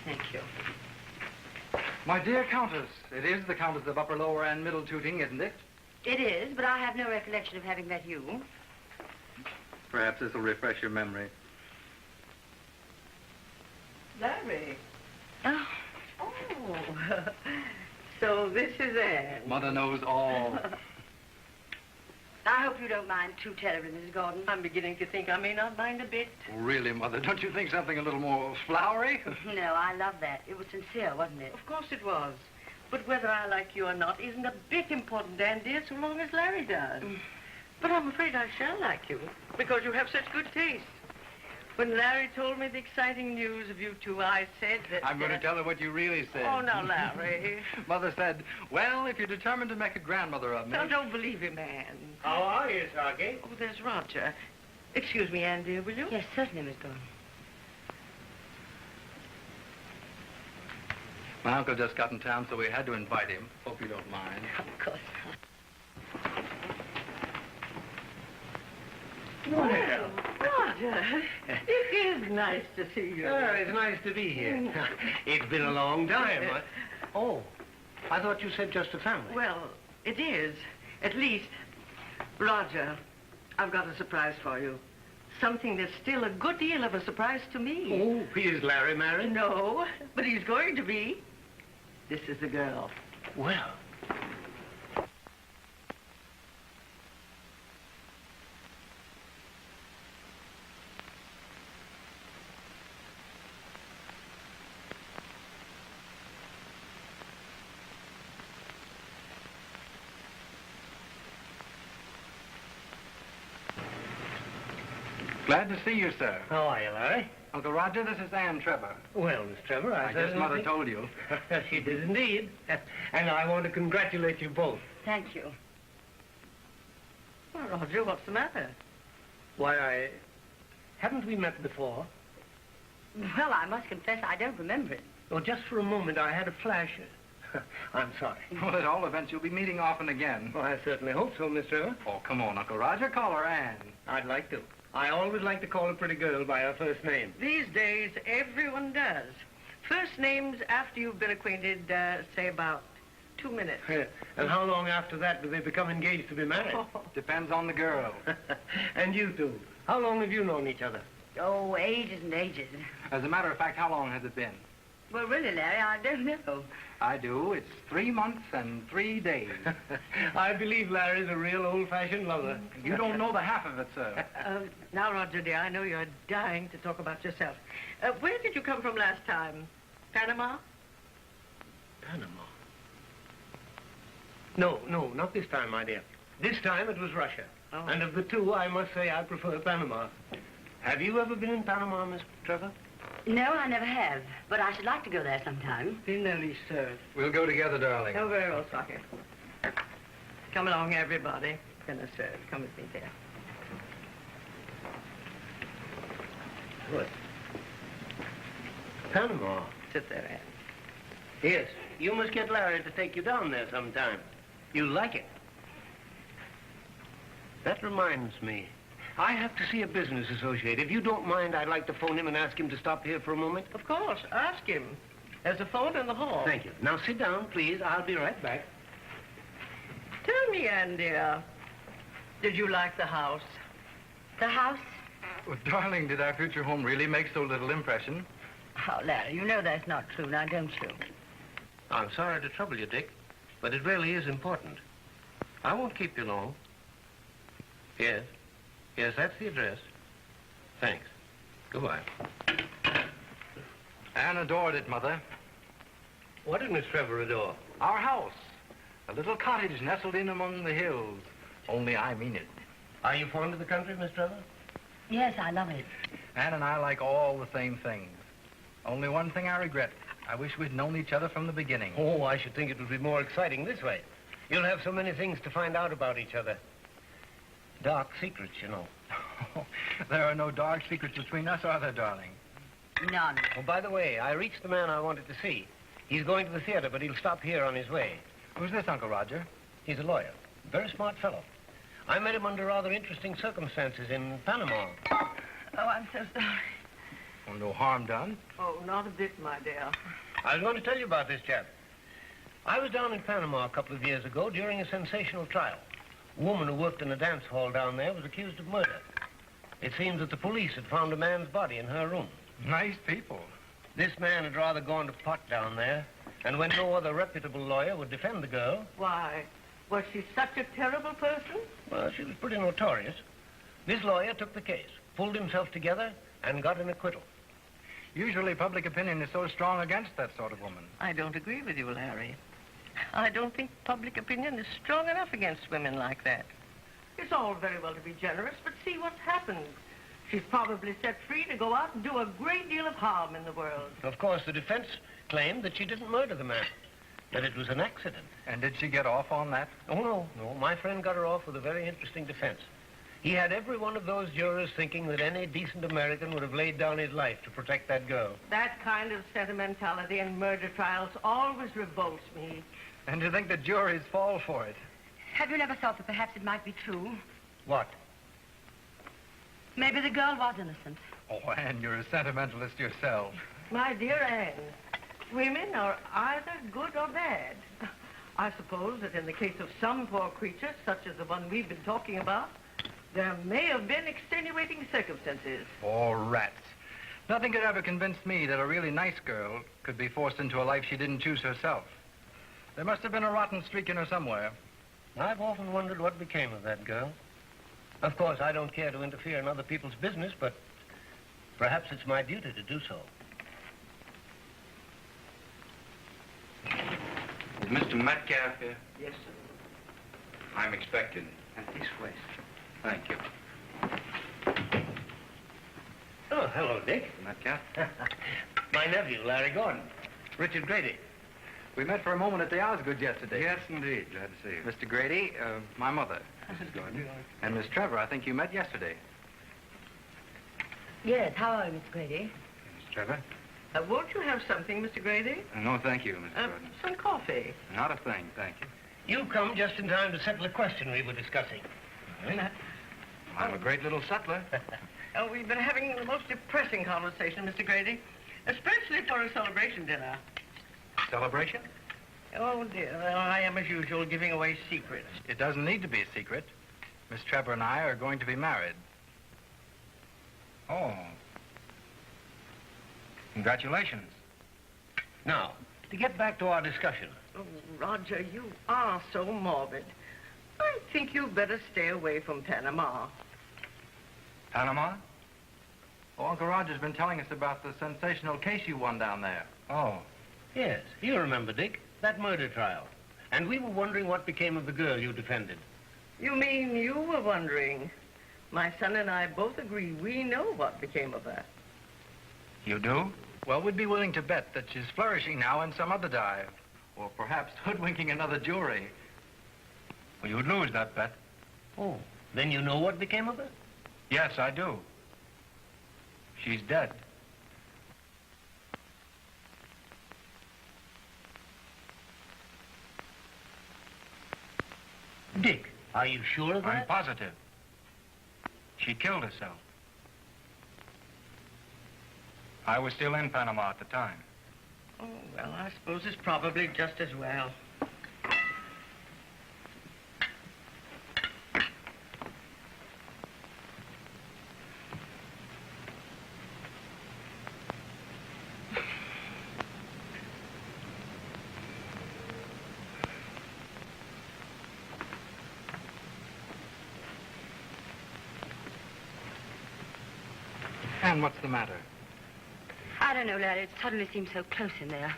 Thank you. My dear Countess, it is the Countess of Upper, Lower, and Middle Tooting, isn't it? It is, but I have no recollection of having met you. Perhaps this will refresh your memory. Larry. Oh. Oh. So this is Anne. Mother knows all. I hope you don't mind too terribly, Mrs. Gordon. I'm beginning to think I may not mind a bit. Really, Mother, don't you think something a little more flowery? No, I love that. It was sincere, wasn't it? Of course it was. But whether I like you or not isn't a bit important, Anne, dear, so long as Larry does. But I'm afraid I shall like you, because you have such good taste. When Larry told me the exciting news of you two, I said that... I'm going to tell her what you really said. Oh, now, Larry. Mother said, well, if you're determined to make a grandmother of me... No, don't believe him, Anne. How are you, Sarky? Oh, there's Roger. Excuse me, Anne, dear, will you? Yes, certainly, Miss Gordon. My uncle just got in town, so we had to invite him. Hope you don't mind. Of course not. Well, Roger, it is nice to see you. Oh, it's nice to be here. It's been a long time. Oh, I thought you said just a family. Well, it is. At least, Roger, I've got a surprise for you. Something that's still a good deal of a surprise to me. Oh, is Larry married? No, but he's going to be. This is the girl. Well. Glad to see you, sir. How are you, Larry? Uncle Roger, this is Ann Trevor. Well, Miss Trevor, I guess Mother told you. She did indeed. And I want to congratulate you both. Thank you. Well, Roger, what's the matter? Why, haven't we met before? Well, I must confess I don't remember it. Well, just for a moment, I had a flash. I'm sorry. Well, at all events, you'll be meeting often again. Well, I certainly hope so, Miss Trevor. Oh, come on, Uncle Roger. Call her Ann. I'd like to. I always like to call a pretty girl by her first name. These days, everyone does. First names after you've been acquainted, say about 2 minutes. And how long after that do they become engaged to be married? Depends on the girl. And you two, how long have you known each other? Oh, ages and ages. As a matter of fact, how long has it been? Well, really, Larry, I don't know. I do. It's 3 months and 3 days. I believe Larry's a real old-fashioned lover. You don't know the half of it, sir. Now, Roger, dear, I know you're dying to talk about yourself. Where did you come from last time? Panama? Panama? No, not this time, my dear. This time it was Russia. Oh. And of the two, I must say I prefer Panama. Have you ever been in Panama, Miss Trevor? No, I never have. But I should like to go there sometime. Be no least, sir. We'll go together, darling. Oh, very well, Socky. Come along, everybody. Dinner served. Come with me, dear. What? Panama? Sit there, Anne. Yes. You must get Larry to take you down there sometime. You'll like it. That reminds me. I have to see a business associate. If you don't mind, I'd like to phone him and ask him to stop here for a moment. Of course. Ask him. There's a phone in the hall. Thank you. Now sit down, please. I'll be right back. Tell me, Anne, dear, did you like the house? The house? Well, darling, did our future home really make so little impression? Oh, Larry, you know that's not true, now don't you? I'm sorry to trouble you, Dick, but it really is important. I won't keep you long. Yes. Yes, that's the address. Thanks. Goodbye. Anne adored it, Mother. What did Miss Trevor adore? Our house. A little cottage nestled in among the hills. Only I mean it. Are you fond of the country, Miss Trevor? Yes, I love it. Anne and I like all the same things. Only one thing I regret. I wish we'd known each other from the beginning. Oh, I should think it would be more exciting this way. You'll have so many things to find out about each other. Dark secrets, you know. There are no dark secrets between us, are there, darling? None. Oh, by the way, I reached the man I wanted to see. He's going to the theater, but he'll stop here on his way. Who's this, Uncle Roger? He's a lawyer. Very smart fellow. I met him under rather interesting circumstances in Panama. Oh, I'm so sorry. Well, no harm done. Oh, not a bit, my dear. I was going to tell you about this chap. I was down in Panama a couple of years ago during a sensational trial. A woman who worked in a dance hall down there was accused of murder. It seems that the police had found a man's body in her room. Nice people. This man had rather gone to pot down there, and when no other reputable lawyer would defend the girl... Why? Was she such a terrible person? Well, she was pretty notorious. This lawyer took the case, pulled himself together, and got an acquittal. Usually public opinion is so strong against that sort of woman. I don't agree with you, Larry. I don't think public opinion is strong enough against women like that. It's all very well to be generous, but see what's happened. She's probably set free to go out and do a great deal of harm in the world. Of course, the defense claimed that she didn't murder the man, that it was an accident. And did she get off on that? Oh, no. My friend got her off with a very interesting defense. He had every one of those jurors thinking that any decent American would have laid down his life to protect that girl. That kind of sentimentality in murder trials always revolts me. And to think the juries fall for it. Have you never thought that perhaps it might be true? What? Maybe the girl was innocent. Oh, Anne, you're a sentimentalist yourself. My dear Anne, women are either good or bad. I suppose that in the case of some poor creature, such as the one we've been talking about, there may have been extenuating circumstances. Oh, rats. Nothing could ever convince me that a really nice girl could be forced into a life she didn't choose herself. There must have been a rotten streak in her somewhere. I've often wondered what became of that girl. Of course, I don't care to interfere in other people's business, but perhaps it's my duty to do so. Is Mr. Metcalf here? Yes, sir. I'm expected. And this way. Thank you. Oh, hello, Dick. Metcalf? My nephew, Larry Gordon. Richard Grady. We met for a moment at the Osgood yesterday. Yes, indeed. Glad to see you. Mr. Grady, my mother, Mrs. Gordon. And Miss Trevor, I think you met yesterday. Yes, how are you, Miss Grady? Miss Trevor? Won't you have something, Mr. Grady? No, thank you, Mr. Gordon. Some coffee. Not a thing, thank you. You come just in time to settle a question we were discussing. I'm a great little settler. We've been having the most depressing conversation, Mr. Grady, especially for a celebration dinner. Celebration? Oh, dear. Well, I am, as usual, giving away secrets. It doesn't need to be a secret. Miss Trevor and I are going to be married. Oh. Congratulations. Now, to get back to our discussion. Oh, Roger, you are so morbid. I think you better stay away from Panama. Panama? Oh, Uncle Roger's been telling us about the sensational case you won down there. Oh. Yes, you remember, Dick, that murder trial. And we were wondering what became of the girl you defended. You mean you were wondering? My son and I both agree we know what became of her. You do? Well, we'd be willing to bet that she's flourishing now in some other dive. Or perhaps hoodwinking another jury. Well, you'd lose that bet. Oh, then you know what became of her? Yes, I do. She's dead. Dick, are you sure of that? I'm positive. She killed herself. I was still in Panama at the time. Oh, well, I suppose it's probably just as well. And what's the matter? I don't know, Larry. It suddenly seems so close in there.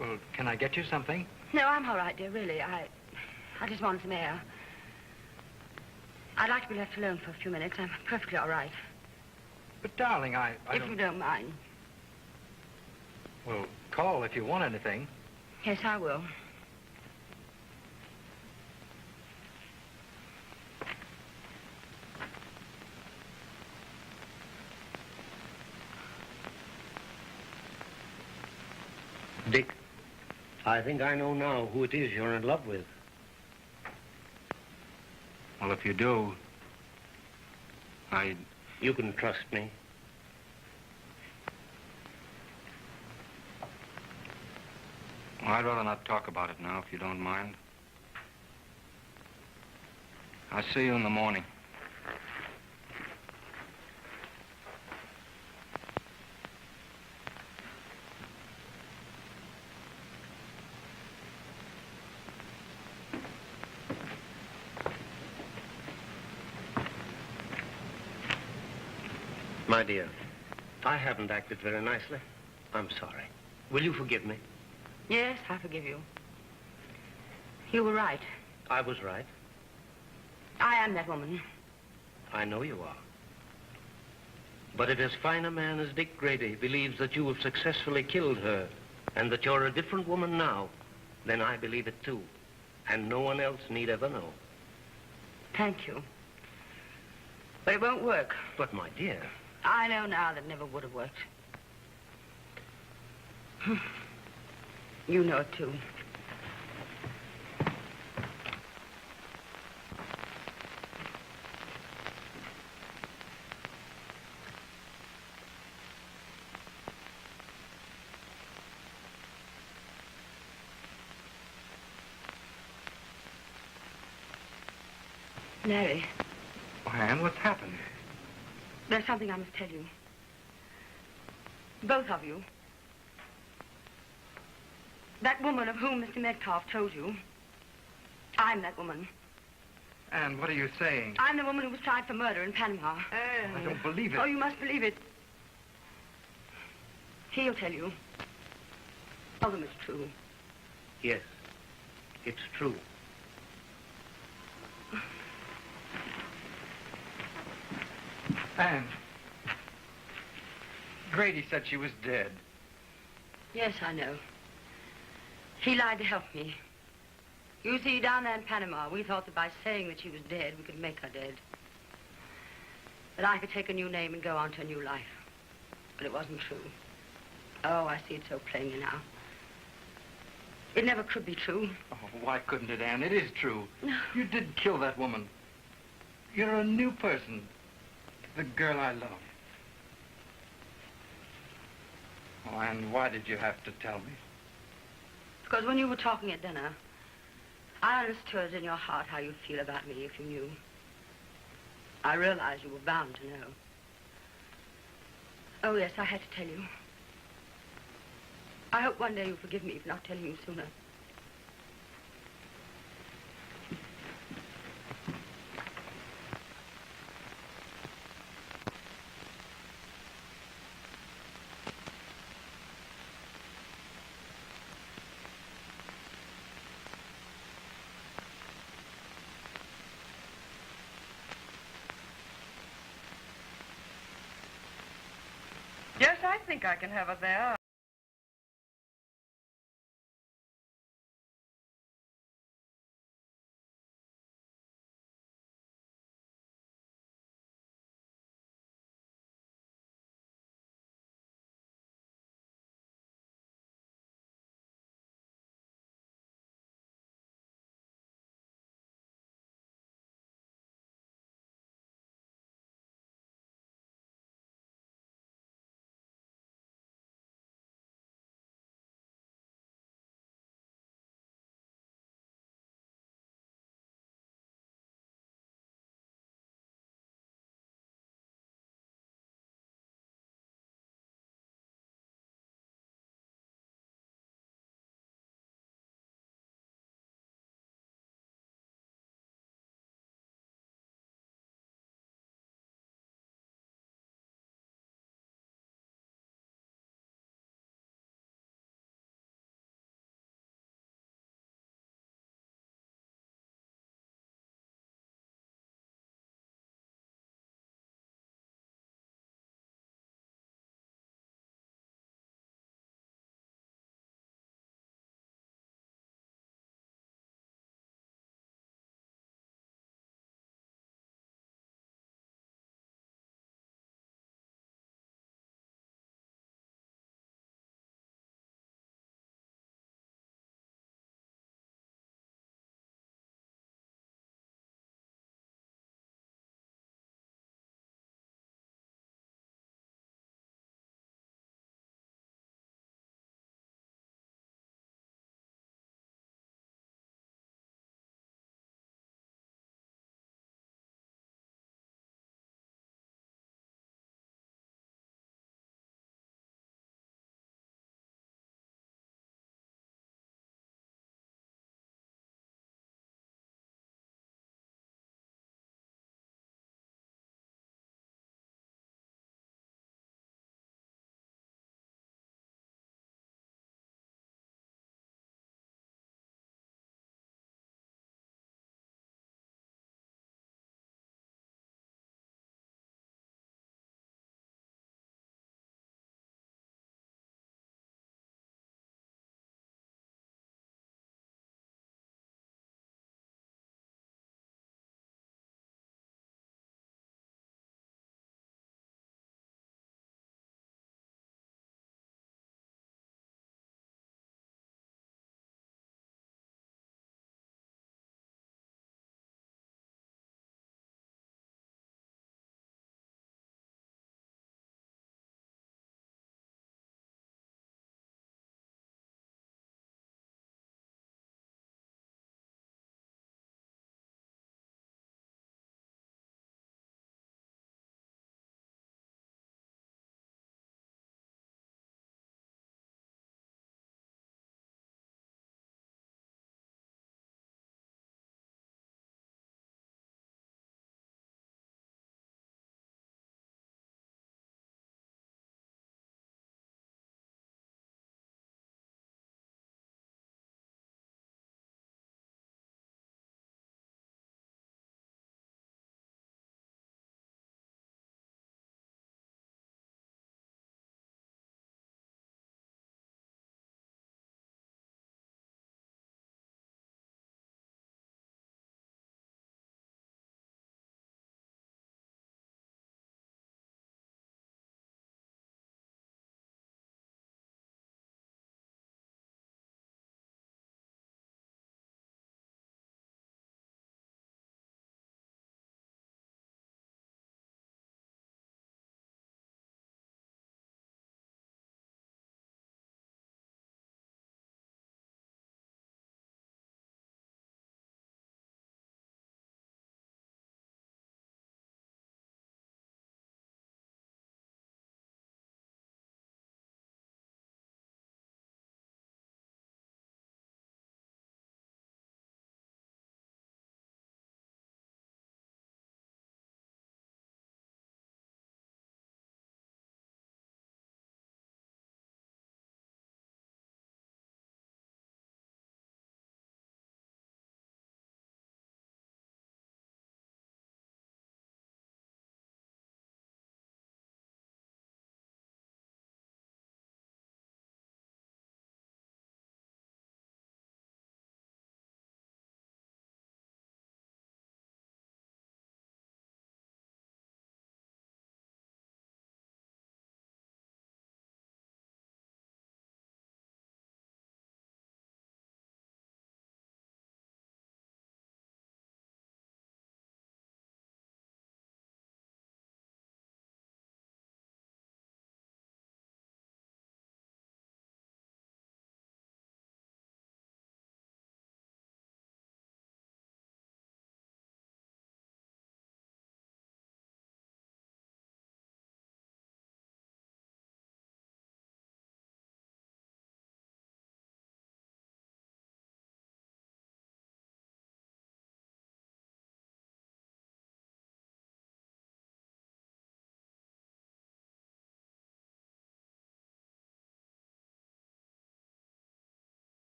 Well, can I get you something? No, I'm all right, dear, really. I just want some air. I'd like to be left alone for a few minutes. I'm perfectly all right. But, darling, I if don't... you don't mind. Well, call if you want anything. Yes, I will. Dick, I think I know now who it is you're in love with. Well, if you do, You can trust me. Well, I'd rather not talk about it now, if you don't mind. I'll see you in the morning. My dear, I haven't acted very nicely. I'm sorry. Will you forgive me? Yes, I forgive you. You were right. I was right. I am that woman. I know you are. But if as fine a man as Dick Grady believes that you have successfully killed her and that you're a different woman now, then I believe it too. And no one else need ever know. Thank you. But it won't work. But, my dear... I know now that it never would have worked. You know it, too. Larry. Anne, what's happened? There's something I must tell you. Both of you. That woman of whom Mr. Metcalf told you, I'm that woman. Anne, what are you saying? I'm the woman who was tried for murder in Panama. I don't believe it. Oh, you must believe it. He'll tell you. Tell them it's true. Yes, it's true. Anne, Grady said she was dead. Yes, I know. He lied to help me. You see, down there in Panama, we thought that by saying that she was dead, we could make her dead. That I could take a new name and go on to a new life. But it wasn't true. Oh, I see it so plainly now. It never could be true. Oh, why couldn't it, Anne? It is true. No. You did kill that woman. You're a new person. The girl I love. Oh, Anne, why did you have to tell me? Because when you were talking at dinner, I understood in your heart how you'd feel about me if you knew. I realized you were bound to know. Oh, yes, I had to tell you. I hope one day you'll forgive me for not telling you sooner. Yes, I think I can have it there.